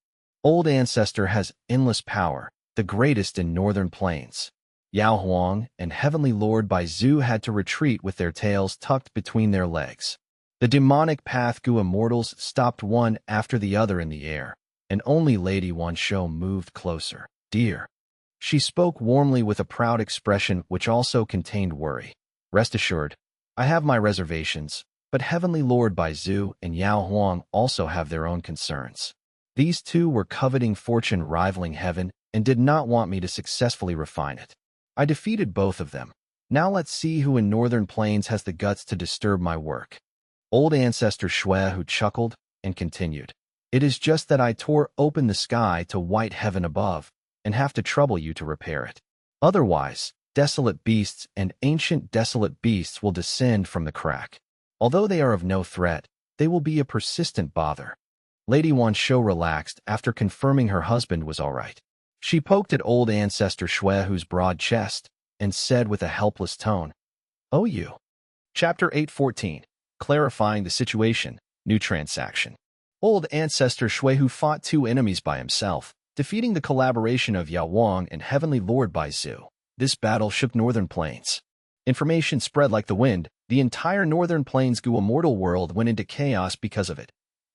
Old ancestor has endless power, the greatest in Northern Plains. Yao Huang and Heavenly Lord Bai Zhu had to retreat with their tails tucked between their legs. The demonic path Gu immortals stopped one after the other in the air, and only Lady Wan Shou moved closer. "Dear." She spoke warmly with a proud expression which also contained worry. "Rest assured, I have my reservations, but Heavenly Lord Bai Zhu and Yao Huang also have their own concerns. These two were coveting fortune rivaling heaven and did not want me to successfully refine it. I defeated both of them. Now let's see who in Northern Plains has the guts to disturb my work." Old ancestor Shui, who chuckled and continued, "It is just that I tore open the sky to white heaven above and have to trouble you to repair it. Otherwise, desolate beasts and ancient desolate beasts will descend from the crack. Although they are of no threat, they will be a persistent bother." Lady Wan Shou relaxed after confirming her husband was all right. She poked at old ancestor Shui, whose broad chest, and said with a helpless tone, "Oh you." Chapter 8:14. Clarifying the situation, new transaction. Old ancestor Shui, who fought 2 enemies by himself, defeating the collaboration of Yao Huang and Heavenly Lord Bai Zhu. This battle shook Northern Plains. Information spread like the wind. The entire Northern Plains Gu immortal world went into chaos because of it.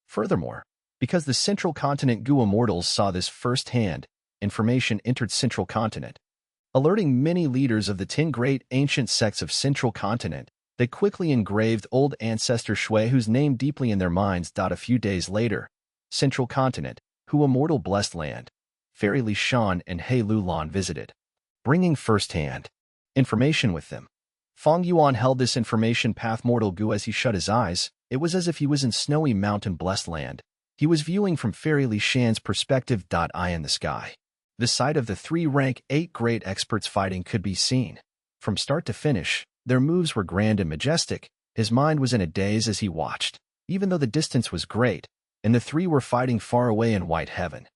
Furthermore, because the Central Continent Gu immortals saw this firsthand, information entered Central Continent, alerting many leaders of the 10 great ancient sects of Central Continent. They quickly engraved old ancestor Shui, whose name deeply in their minds. A few days later, Central Continent, who immortal blessed land, Fairy Li Shan and He Lulan visited, bringing first-hand information with them. Fang Yuan held this information path mortal Gu as he shut his eyes. It was as if he was in snowy mountain blessed land. He was viewing from Fairy Li Shan's perspective. Eye in the sky. The sight of the 3 rank 8 great experts fighting could be seen. From start to finish, their moves were grand and majestic. His mind was in a daze as he watched, even though the distance was great, and the 3 were fighting far away in white heaven.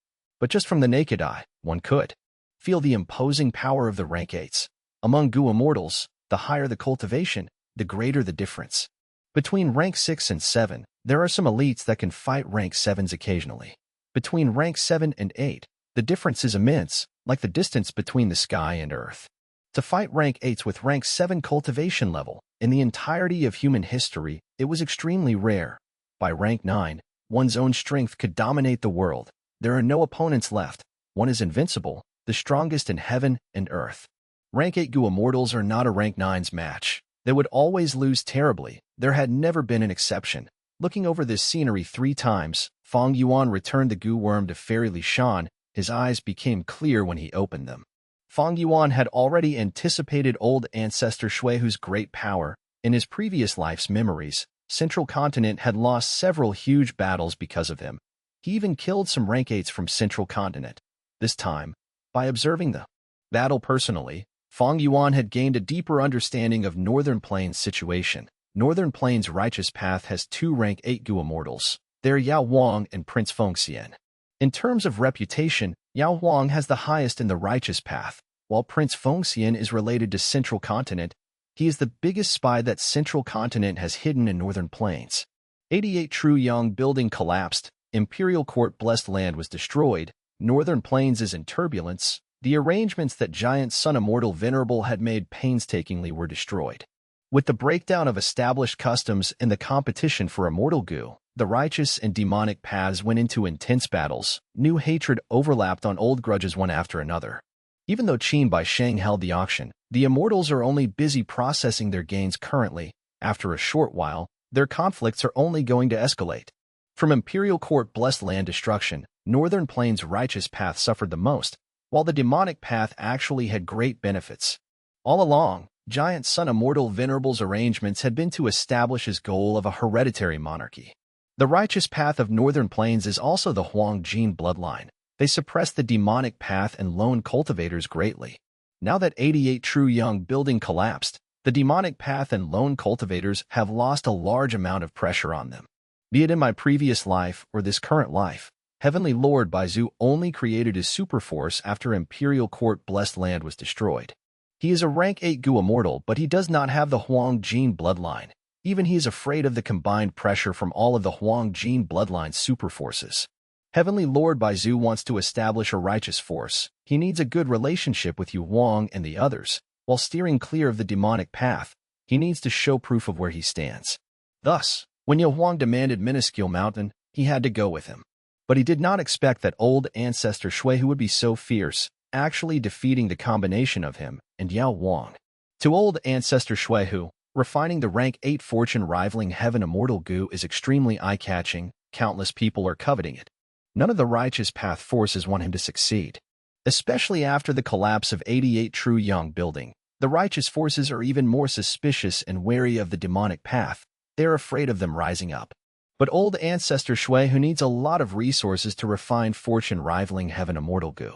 but just from the naked eye, one could feel the imposing power of the rank 8s. Among Gu immortals, the higher the cultivation, the greater the difference. Between rank 6 and 7, there are some elites that can fight rank 7s occasionally. Between rank 7 and 8, the difference is immense, like the distance between the sky and earth. To fight rank 8s with rank 7 cultivation level, in the entirety of human history, it was extremely rare. By rank 9, one's own strength could dominate the world. There are no opponents left. One is invincible, the strongest in heaven and earth. Rank 8 Gu immortals are not a rank 9's match. They would always lose terribly. There had never been an exception. Looking over this scenery 3 times, Fang Yuan returned the Gu worm to Fairy Li Shan. His eyes became clear when he opened them. Fang Yuan had already anticipated old ancestor Shuihu's great power. In his previous life's memories, Central Continent had lost several huge battles because of him. He even killed some rank 8s from Central Continent. This time, by observing the battle personally, Fang Yuan had gained a deeper understanding of Northern Plains' situation. Northern Plains' righteous path has 2 rank 8 Gu immortals. They're Yao Huang and Prince Fengxian. In terms of reputation, Yao Huang has the highest in the righteous path, while Prince Fengxian is related to Central Continent. He is the biggest spy that Central Continent has hidden in Northern Plains. 88 True Yang building collapsed, Imperial Court blessed land was destroyed, Northern Plains is in turbulence. The arrangements that Giant Sun Immortal Venerable had made painstakingly were destroyed. With the breakdown of established customs and the competition for Immortal Gu, the righteous and demonic paths went into intense battles. New hatred overlapped on old grudges one after another. Even though Qin Bai Sheng held the auction, the Immortals are only busy processing their gains currently. After a short while, their conflicts are only going to escalate. From Imperial Court blessed land destruction, Northern Plains' righteous path suffered the most, while the demonic path actually had great benefits. All along, Giant Sun Immortal Venerable's arrangements had been to establish his goal of a hereditary monarchy. The righteous path of Northern Plains is also the Huang Jin bloodline. They suppressed the demonic path and lone cultivators greatly. Now that 88 True Young building collapsed, the demonic path and lone cultivators have lost a large amount of pressure on them. Be it in my previous life or this current life, Heavenly Lord Baizu only created his superforce after Imperial Court blessed land was destroyed. He is a rank 8 Gu immortal, but he does not have the Huang Jin bloodline. Even he is afraid of the combined pressure from all of the Huang Jin bloodline superforces. Heavenly Lord Baizu wants to establish a righteous force. He needs a good relationship with Yu Huang and the others. While steering clear of the demonic path, he needs to show proof of where he stands. Thus, when Yu Huang demanded Minuscule Mountain, he had to go with him. But he did not expect that old ancestor Shuihu would be so fierce, actually defeating the combination of him and Yao Huang. To old ancestor Shuihu, refining the rank 8 fortune rivaling Heaven Immortal Gu is extremely eye-catching. Countless people are coveting it. None of the righteous path forces want him to succeed. Especially after the collapse of 88 True Young building, the righteous forces are even more suspicious and wary of the demonic path. They are afraid of them rising up. But old ancestor Shuihu needs a lot of resources to refine fortune rivaling Heaven Immortal Gu.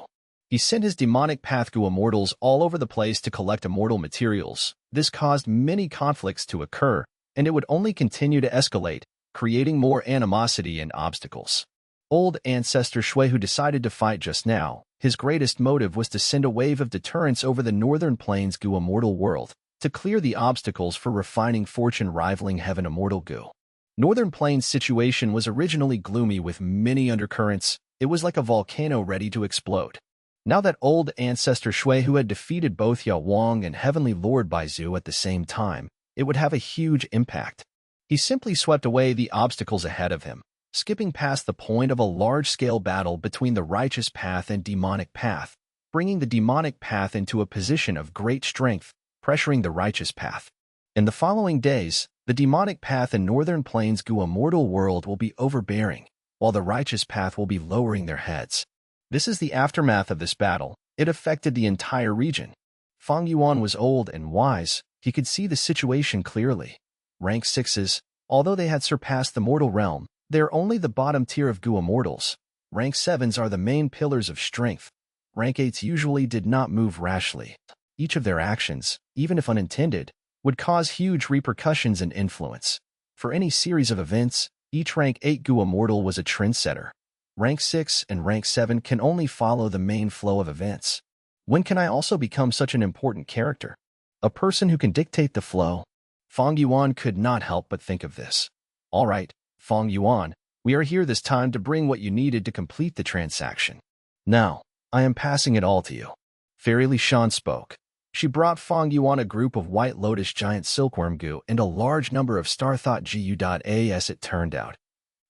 He sent his demonic path Gu immortals all over the place to collect immortal materials. This caused many conflicts to occur, and it would only continue to escalate, creating more animosity and obstacles. Old ancestor Shuihu decided to fight just now. His greatest motive was to send a wave of deterrence over the Northern Plains Gu immortal world, to clear the obstacles for refining fortune rivaling Heaven Immortal Gu. Northern Plains' situation was originally gloomy with many undercurrents. It was like a volcano ready to explode. Now that old ancestor Shuihu had defeated both Yao Huang and Heavenly Lord Baizu at the same time, it would have a huge impact. He simply swept away the obstacles ahead of him, skipping past the point of a large-scale battle between the righteous path and demonic path, bringing the demonic path into a position of great strength, pressuring the righteous path. In the following days, the demonic path in Northern Plains Gu immortal world will be overbearing, while the righteous path will be lowering their heads. This is the aftermath of this battle. It affected the entire region. Fang Yuan was old and wise. He could see the situation clearly. Rank 6s, although they had surpassed the mortal realm, they are only the bottom tier of Gu immortals. Rank 7s are the main pillars of strength. Rank 8s usually did not move rashly. Each of their actions, even if unintended, would cause huge repercussions and influence. For any series of events, each rank 8 Gu immortal was a trendsetter. Rank 6 and Rank 7 can only follow the main flow of events. When can I also become such an important character? A person who can dictate the flow? Fang Yuan could not help but think of this. All right, Fang Yuan, we are here this time to bring what you needed to complete the transaction. Now, I am passing it all to you. Fairy Li Shan spoke. She brought Fang Yuan a group of White Lotus giant silkworm goo and a large number of Starthought GU.as it turned out.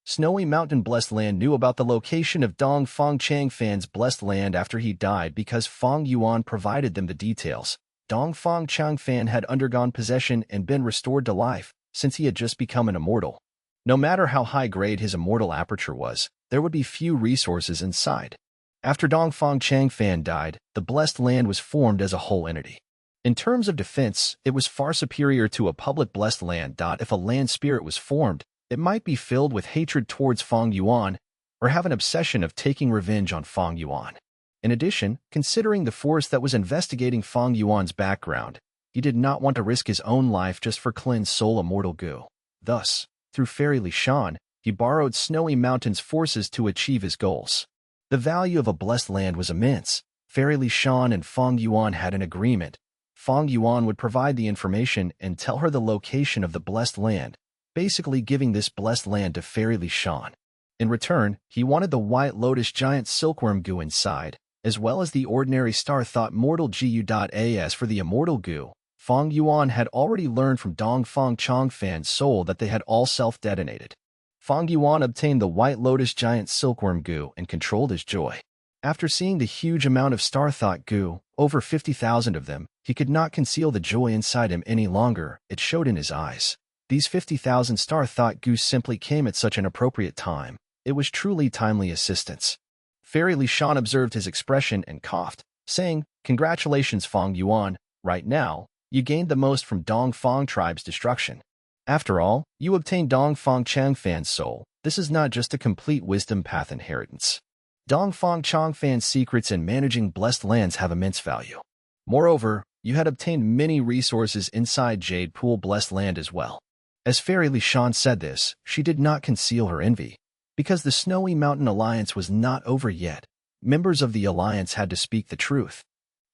Snowy Mountain Blessed Land knew about the location of Dong Fang Changfan's blessed land after he died because Fang Yuan provided them the details. Dong Fang Changfan had undergone possession and been restored to life since he had just become an immortal. No matter how high-grade his immortal aperture was, there would be few resources inside. After Dong Fang Changfan died, the blessed land was formed as a whole entity. In terms of defense, it was far superior to a public blessed land. If a land spirit was formed, it might be filled with hatred towards Fang Yuan or have an obsession of taking revenge on Fang Yuan. In addition, considering the force that was investigating Fang Yuan's background, he did not want to risk his own life just for Clin's soul immortal goo. Thus, through Fairy Li Shan, he borrowed Snowy Mountain's forces to achieve his goals. The value of a blessed land was immense. Fairy Li Shan and Fang Yuan had an agreement. Fang Yuan would provide the information and tell her the location of the blessed land, basically giving this blessed land to Fairy Li Shan. In return, he wanted the White Lotus giant silkworm goo inside, as well as the ordinary Starthought mortal GU.as for the immortal goo. Fang Yuan had already learned from Dong Fang Changfan's soul that they had all self-detonated. Fang Yuan obtained the White Lotus giant silkworm goo and controlled his joy. After seeing the huge amount of Starthought goo, over 50,000 of them, he could not conceal the joy inside him any longer. It showed in his eyes. These 50,000 Starthought goo simply came at such an appropriate time. It was truly timely assistance. Fairy Li Shan observed his expression and coughed, saying, "Congratulations, Fang Yuan. Right now, you gained the most from Dong Fang tribe's destruction. After all, you obtained Dong Fang Changfan's soul. This is not just a complete wisdom path inheritance. Dong Fang Changfan's secrets in managing blessed lands have immense value. Moreover, you had obtained many resources inside Jade Pool blessed land as well." As Fairy Li Shan said this, she did not conceal her envy. Because the Snowy Mountain Alliance was not over yet, members of the alliance had to speak the truth.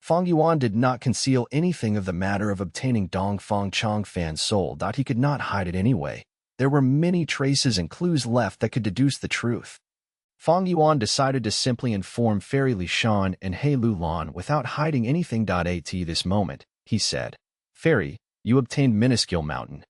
Fang Yuan did not conceal anything of the matter of obtaining Dong Fang Changfan's soul. He could not hide it anyway. There were many traces and clues left that could deduce the truth. Fang Yuan decided to simply inform Fairy Li Shan and He Lulan without hiding anything. At this moment, he said, "Fairy, you obtained Minuscule Mountain.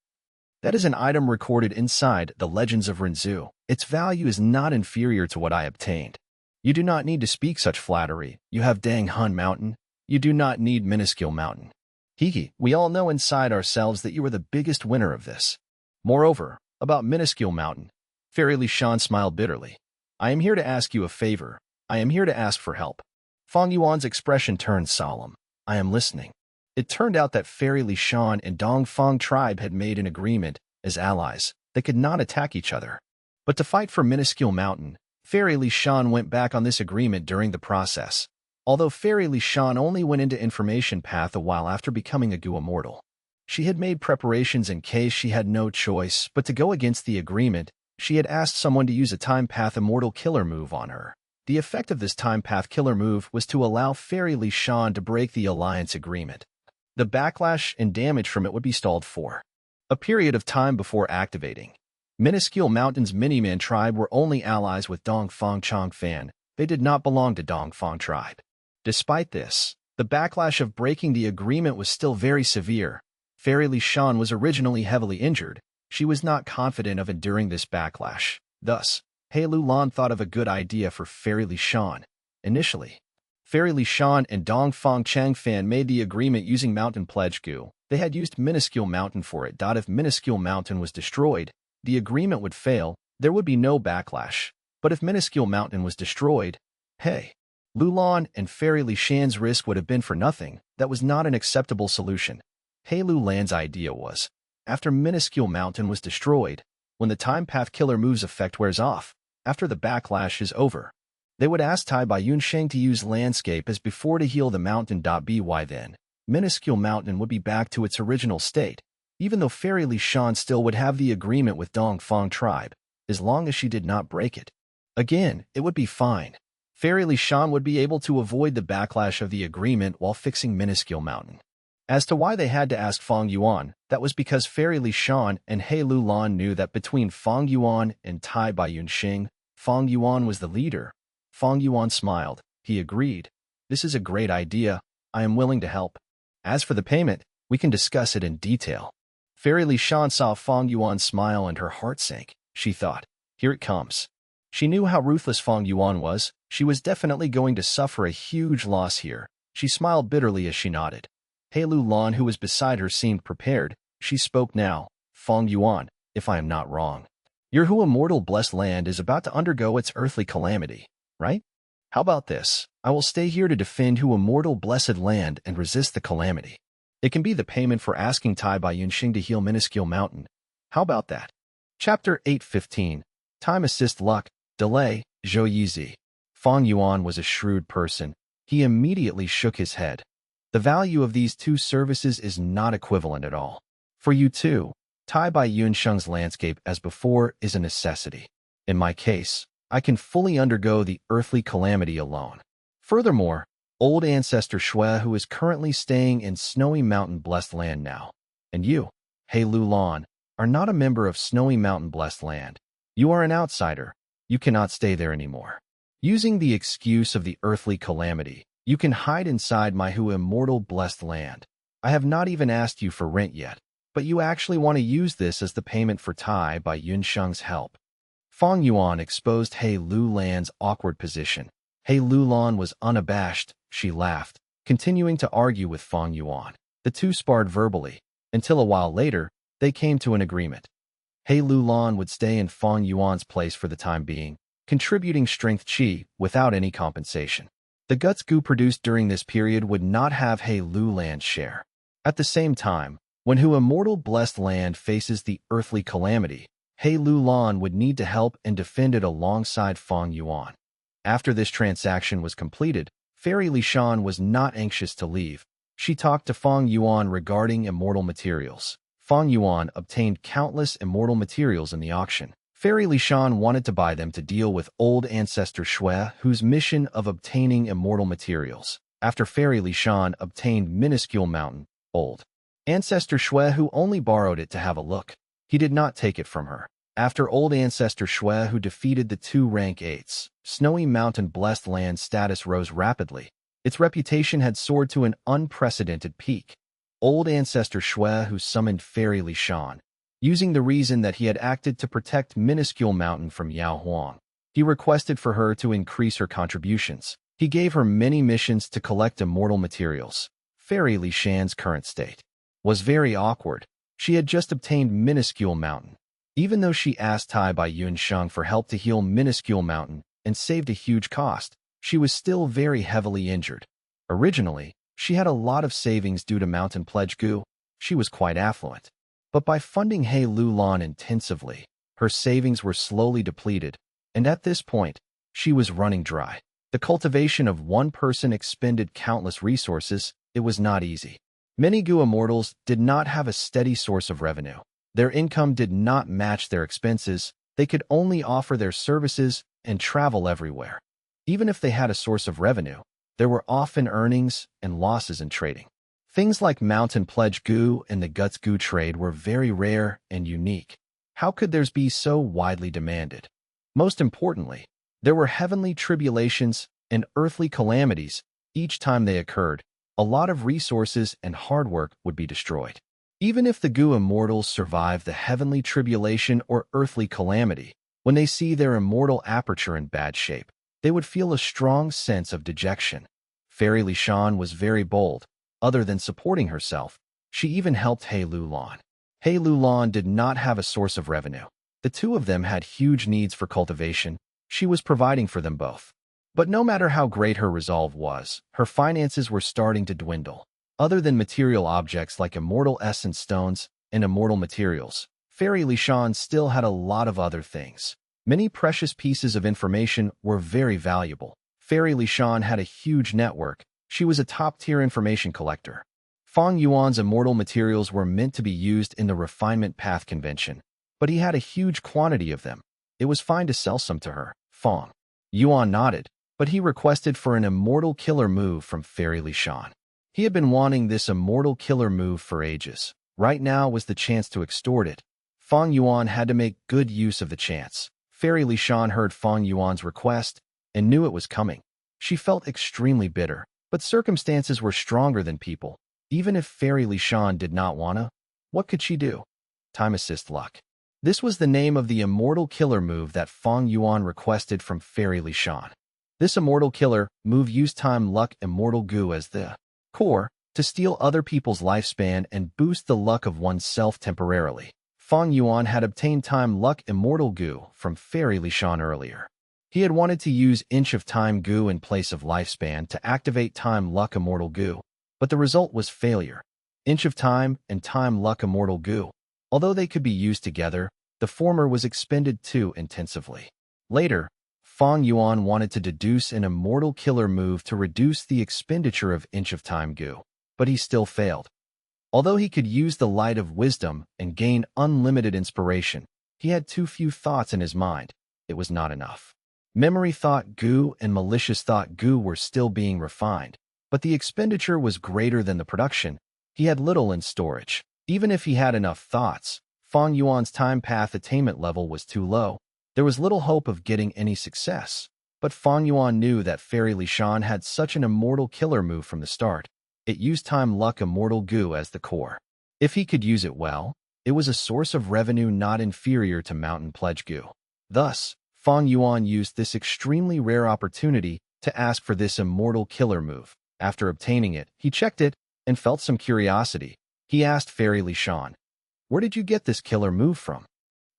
That is an item recorded inside the Legends of Renzu. Its value is not inferior to what I obtained. You do not need to speak such flattery. You have Dang Hun Mountain. You do not need Minuscule Mountain. Hiki, we all know inside ourselves that you are the biggest winner of this. Moreover, about Minuscule Mountain." Fairy Li Shan smiled bitterly. "I am here to ask you a favor. I am here to ask for help." Fang Yuan's expression turned solemn. "I am listening." It turned out that Fairy Li Shan and Dong Fang tribe had made an agreement. As allies, they could not attack each other. But to fight for Minuscule Mountain, Fairy Li Shan went back on this agreement during the process. Although Fairy Li Shan only went into information path a while after becoming a goo immortal. She had made preparations in case she had no choice but to go against the agreement. She had asked someone to use a time path immortal killer move on her. The effect of this time path killer move was to allow Fairy Li Shan to break the alliance agreement. The backlash and damage from it would be stalled for a period of time before activating. Minuscule Mountain's Miniman tribe were only allies with Dong Fang Changfan. They did not belong to Dong Fang tribe. Despite this, the backlash of breaking the agreement was still very severe. Fairy Li Shan was originally heavily injured. She was not confident of enduring this backlash. Thus, He Lulan thought of a good idea for Fairy Li Shan. Initially, Fairy Li Shan and Dong Fang Changfan made the agreement using Mountain Pledge Goo. They had used Minuscule Mountain for it. If Minuscule Mountain was destroyed, the agreement would fail. There would be no backlash. But if Minuscule Mountain was destroyed, hey, Lulan and Fairy Li Shan's risk would have been for nothing. That was not an acceptable solution. He Lulan's idea was, after Minuscule Mountain was destroyed, when the time path killer move's effect wears off, after the backlash is over, they would ask Tai Bai Yunsheng to use landscape as before to heal the mountain. By then, Minuscule Mountain would be back to its original state, even though Fairy Li Shan still would have the agreement with Dong Fang tribe, as long as she did not break it. Again, it would be fine. Fairy Li Shan would be able to avoid the backlash of the agreement while fixing Minuscule Mountain. As to why they had to ask Fang Yuan, that was because Fairy Li Shan and He Lu Lan knew that between Fang Yuan and Tai Bai Yunxing, Fang Yuan was the leader. Fang Yuan smiled. He agreed. This is a great idea. I am willing to help. As for the payment, we can discuss it in detail. Fairy Li Shan saw Fang Yuan smile and her heart sank. She thought, here it comes. She knew how ruthless Fang Yuan was. She was definitely going to suffer a huge loss here. She smiled bitterly as she nodded. He Lu Lan, who was beside her, seemed prepared. She spoke now. Fang Yuan, if I am not wrong, your Hu immortal blessed land is about to undergo its earthly calamity, right? How about this? I will stay here to defend Hu immortal blessed land and resist the calamity. It can be the payment for asking Tai Bai Yunxing to heal Minuscule Mountain. How about that? Chapter 8:15. Time assist luck, delay, Zhou Yizi. Fang Yuan was a shrewd person. He immediately shook his head. The value of these two services is not equivalent at all. For you too, Tai Bai Yunsheng's landscape as before is a necessity. In my case, I can fully undergo the earthly calamity alone. Furthermore, old ancestor Shui, who is currently staying in Snowy Mountain Blessed Land now, and you, He Lu Lan, are not a member of Snowy Mountain Blessed Land. You are an outsider. You cannot stay there anymore. Using the excuse of the earthly calamity, you can hide inside my Hu immortal blessed land. I have not even asked you for rent yet, but you actually want to use this as the payment for Tai Bai Yunsheng's help. Fang Yuan exposed He Lu Lan's awkward position. He Lu Lan was unabashed. She laughed, continuing to argue with Fang Yuan. The two sparred verbally, until a while later, they came to an agreement. He Lu Lan would stay in Fang Yuan's place for the time being, contributing strength qi without any compensation. The guts goo produced during this period would not have He Lu Lan's share. At the same time, when Hu immortal blessed land faces the earthly calamity, He Lu Lan would need to help and defend it alongside Fang Yuan. After this transaction was completed, Fairy Li Shan was not anxious to leave. She talked to Fang Yuan regarding immortal materials. Fang Yuan obtained countless immortal materials in the auction. Fairy Li Shan wanted to buy them to deal with old ancestor Shui, whose mission of obtaining immortal materials. After Fairy Li Shan obtained Minuscule Mountain, old ancestor Shui, who only borrowed it to have a look. He did not take it from her. After old ancestor Shui, who defeated the two rank 8s, Snowy Mountain Blessed Land status rose rapidly. Its reputation had soared to an unprecedented peak. Old ancestor Shui, who summoned Fairy Li Shan, using the reason that he had acted to protect Minuscule Mountain from Yao Huang. He requested for her to increase her contributions. He gave her many missions to collect immortal materials. Fairy Li Shan's current state was very awkward. She had just obtained Minuscule Mountain. Even though she asked Tai Bai Yunsheng for help to heal Minuscule Mountain and saved a huge cost, she was still very heavily injured. Originally, she had a lot of savings due to Mountain Pledge Goo. She was quite affluent. But by funding He Lu Lan intensively, her savings were slowly depleted, and at this point, she was running dry. The cultivation of one person expended countless resources. It was not easy. Many Goo immortals did not have a steady source of revenue. Their income did not match their expenses. They could only offer their services and travel everywhere. Even if they had a source of revenue, there were often earnings and losses in trading. Things like Mountain Pledge Goo and the Guts Goo trade were very rare and unique. How could theirs be so widely demanded? Most importantly, there were heavenly tribulations and earthly calamities. Each time they occurred, a lot of resources and hard work would be destroyed. Even if the Goo immortals survive the heavenly tribulation or earthly calamity, when they see their immortal aperture in bad shape, they would feel a strong sense of dejection. Fairy Li Shan was very bold. Other than supporting herself, she even helped He Lu Lan. He Lu Lan did not have a source of revenue. The two of them had huge needs for cultivation. She was providing for them both. But no matter how great her resolve was, her finances were starting to dwindle. Other than material objects like immortal essence stones and immortal materials, Fairy Li Shan still had a lot of other things. Many precious pieces of information were very valuable. Fairy Li Shan had a huge network. She was a top-tier information collector. Fang Yuan's immortal materials were meant to be used in the refinement path convention, but he had a huge quantity of them. It was fine to sell some to her. Fang Yuan nodded, but he requested for an immortal killer move from Fairy Lishan. He had been wanting this immortal killer move for ages. Right now was the chance to extort it. Fang Yuan had to make good use of the chance. Fairy Lishan heard Fang Yuan's request and knew it was coming. She felt extremely bitter, but circumstances were stronger than people. Even if Fairy Lishan did not wanna, what could she do? Time assist luck. This was the name of the immortal killer move that Fang Yuan requested from Fairy Lishan. This immortal killer move used time luck immortal goo as the core to steal other people's lifespan and boost the luck of oneself temporarily. Fang Yuan had obtained time luck immortal goo from Fairy Lishan earlier. He had wanted to use inch of time goo in place of lifespan to activate time luck immortal goo, but the result was failure. Inch of time and time luck immortal goo. Although they could be used together, the former was expended too intensively. Later, Fang Yuan wanted to deduce an immortal killer move to reduce the expenditure of inch of time goo, but he still failed. Although he could use the light of wisdom and gain unlimited inspiration, he had too few thoughts in his mind. It was not enough. Memory thought goo and malicious thought goo were still being refined, but the expenditure was greater than the production. He had little in storage. Even if he had enough thoughts, Fang Yuan's time path attainment level was too low. There was little hope of getting any success. But Fang Yuan knew that Fairy Lishan had such an immortal killer move from the start. It used time luck immortal goo as the core. If he could use it well, it was a source of revenue not inferior to mountain pledge goo. Thus, Fang Yuan used this extremely rare opportunity to ask for this immortal killer move. After obtaining it, he checked it and felt some curiosity. He asked Fairy Lishan, "Where did you get this killer move from?"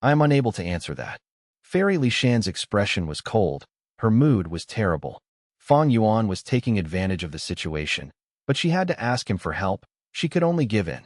"I am unable to answer that." Fairy Lishan's expression was cold. Her mood was terrible. Fang Yuan was taking advantage of the situation, but she had to ask him for help. She could only give in.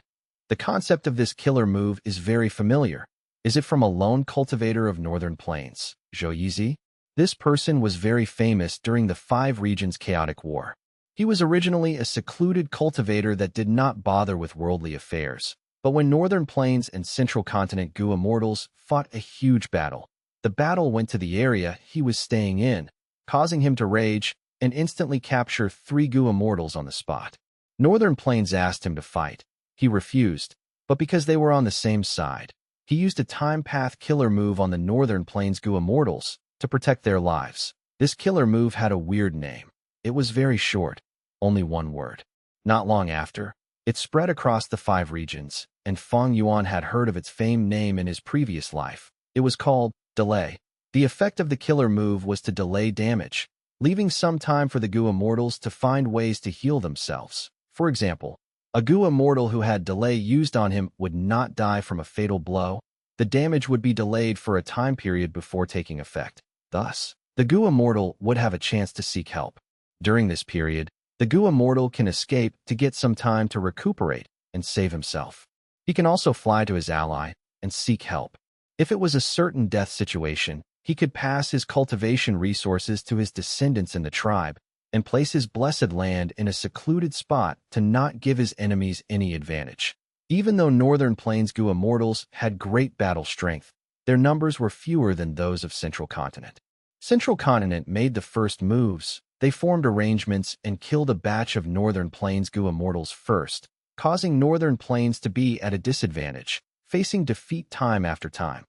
"The concept of this killer move is very familiar. Is it from a lone cultivator of northern plains, Zhou Yizi?" This person was very famous during the Five Regions Chaotic War. He was originally a secluded cultivator that did not bother with worldly affairs. But when Northern Plains and Central Continent Gu Immortals fought a huge battle, the battle went to the area he was staying in, causing him to rage and instantly capture 3 Gu Immortals on the spot. Northern Plains asked him to fight. He refused, but because they were on the same side, he used a time path killer move on the Northern Plains Gu Immortals to protect their lives. This killer move had a weird name. It was very short, only one word. Not long after, it spread across the 5 regions, and Fang Yuan had heard of its famed name in his previous life. It was called delay. The effect of the killer move was to delay damage, leaving some time for the Gu Immortals to find ways to heal themselves. For example, a Gu Immortal who had delay used on him would not die from a fatal blow. The damage would be delayed for a time period before taking effect. Thus, the Gu Immortal would have a chance to seek help. During this period, the Gu Immortal can escape to get some time to recuperate and save himself. He can also fly to his ally and seek help. If it was a certain death situation, he could pass his cultivation resources to his descendants in the tribe and place his blessed land in a secluded spot to not give his enemies any advantage. Even though Northern Plains Gu Immortals had great battle strength, their numbers were fewer than those of Central Continent. Central Continent made the first moves. They formed arrangements and killed a batch of Northern Plains Gu Immortals first, causing Northern Plains to be at a disadvantage, facing defeat time after time.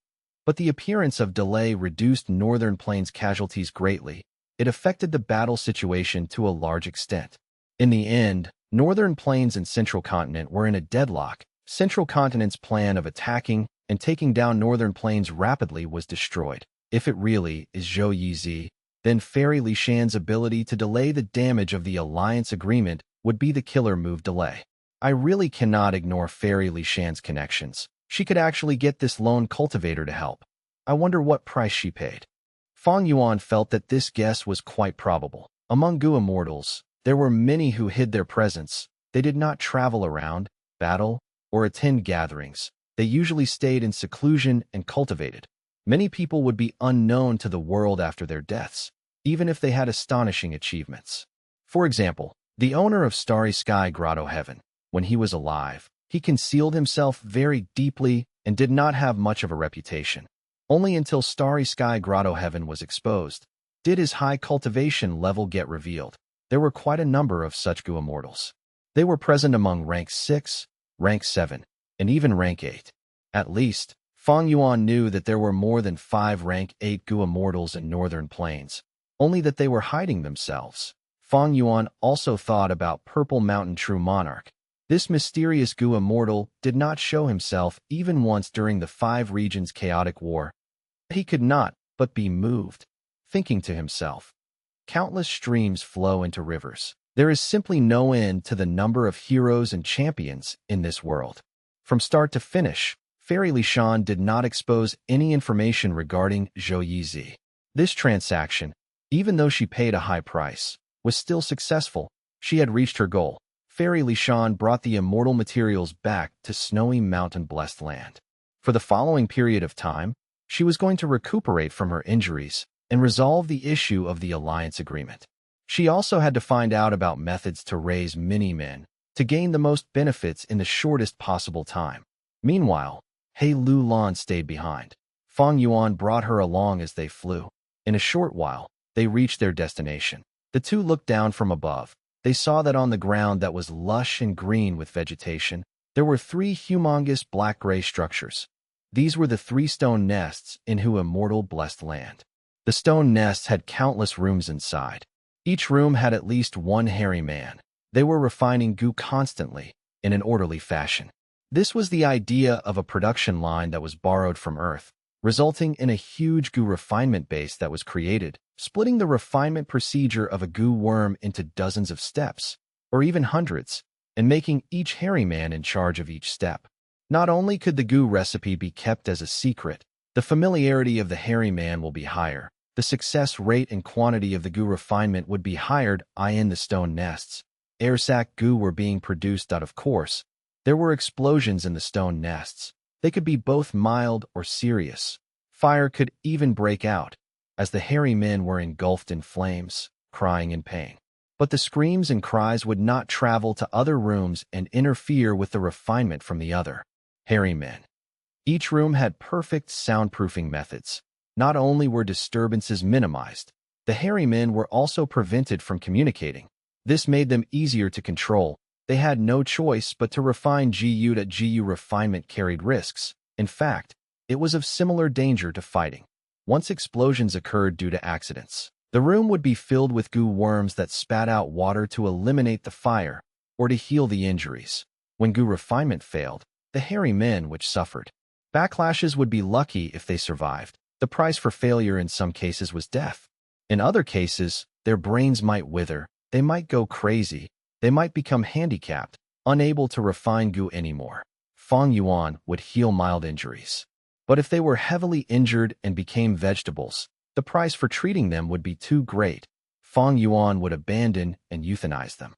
But the appearance of delay reduced Northern Plains casualties greatly. It affected the battle situation to a large extent. In the end, Northern Plains and Central Continent were in a deadlock. Central Continent's plan of attacking and taking down Northern Plains rapidly was destroyed. If it really is Zhou Yizi, then Fairy Lishan's ability to delay the damage of the alliance agreement would be the killer move delay. I really cannot ignore Fairy Lishan's connections. She could actually get this lone cultivator to help. I wonder what price she paid. Fang Yuan felt that this guess was quite probable. Among Gu Immortals, there were many who hid their presence. They did not travel around, battle, or attend gatherings. They usually stayed in seclusion and cultivated. Many people would be unknown to the world after their deaths, even if they had astonishing achievements. For example, the owner of Starry Sky Grotto Heaven, when he was alive, he concealed himself very deeply and did not have much of a reputation. Only until Starry Sky Grotto Heaven was exposed, Did his high cultivation level get revealed? There were quite a number of such Gu immortals. They were present among rank 6, rank 7, and even rank 8. At least, Fang Yuan knew that there were more than 5 rank 8 Gu immortals in northern plains, only that they were hiding themselves. Fang Yuan also thought about Purple Mountain True Monarch. This mysterious Gu immortal did not show himself even once during the 5 regions chaotic war. He could not but be moved, thinking to himself, countless streams flow into rivers. There is simply no end to the number of heroes and champions in this world. From start to finish, Fairy Li Shan did not expose any information regarding Zhou Yizi. This transaction, even though she paid a high price, was still successful. She had reached her goal. Fairy Li Shan brought the immortal materials back to snowy mountain-blessed land. For the following period of time, she was going to recuperate from her injuries and resolve the issue of the alliance agreement. She also had to find out about methods to raise mini-men to gain the most benefits in the shortest possible time. Meanwhile, He Lu Lan stayed behind. Fang Yuan brought her along as they flew. In a short while, they reached their destination. The two looked down from above. They saw that on the ground that was lush and green with vegetation, there were 3 humongous black-gray structures. These were the 3 stone nests in Hu immortal blessed land. The stone nests had countless rooms inside. Each room had at least 1 hairy man. They were refining Gu constantly, in an orderly fashion. This was the idea of a production line that was borrowed from Earth, resulting in a huge Gu refinement base that was created, splitting the refinement procedure of a Gu worm into dozens of steps, or even hundreds, and making each hairy man in charge of each step. Not only could the Gu recipe be kept as a secret, the familiarity of the hairy man will be higher. The success rate and quantity of the Gu refinement would be higher. In the stone nests, airsac Gu were being produced out of course. There were explosions in the stone nests. They could be both mild or serious. Fire could even break out, as the hairy men were engulfed in flames, crying in pain. But the screams and cries would not travel to other rooms and interfere with the refinement from the other hairy men. Each room had perfect soundproofing methods. Not only were disturbances minimized, the hairy men were also prevented from communicating. This made them easier to control. They had no choice but to refine GU. GU refinement carried risks. In fact, it was of similar danger to fighting. Once explosions occurred due to accidents, the room would be filled with Gu worms that spat out water to eliminate the fire or to heal the injuries. When Gu refinement failed, the hairy men which suffered backlashes would be lucky if they survived. The price for failure in some cases was death. In other cases, their brains might wither, they might go crazy, they might become handicapped, unable to refine Gu anymore. Fang Yuan would heal mild injuries. But if they were heavily injured and became vegetables, the price for treating them would be too great. Fang Yuan would abandon and euthanize them.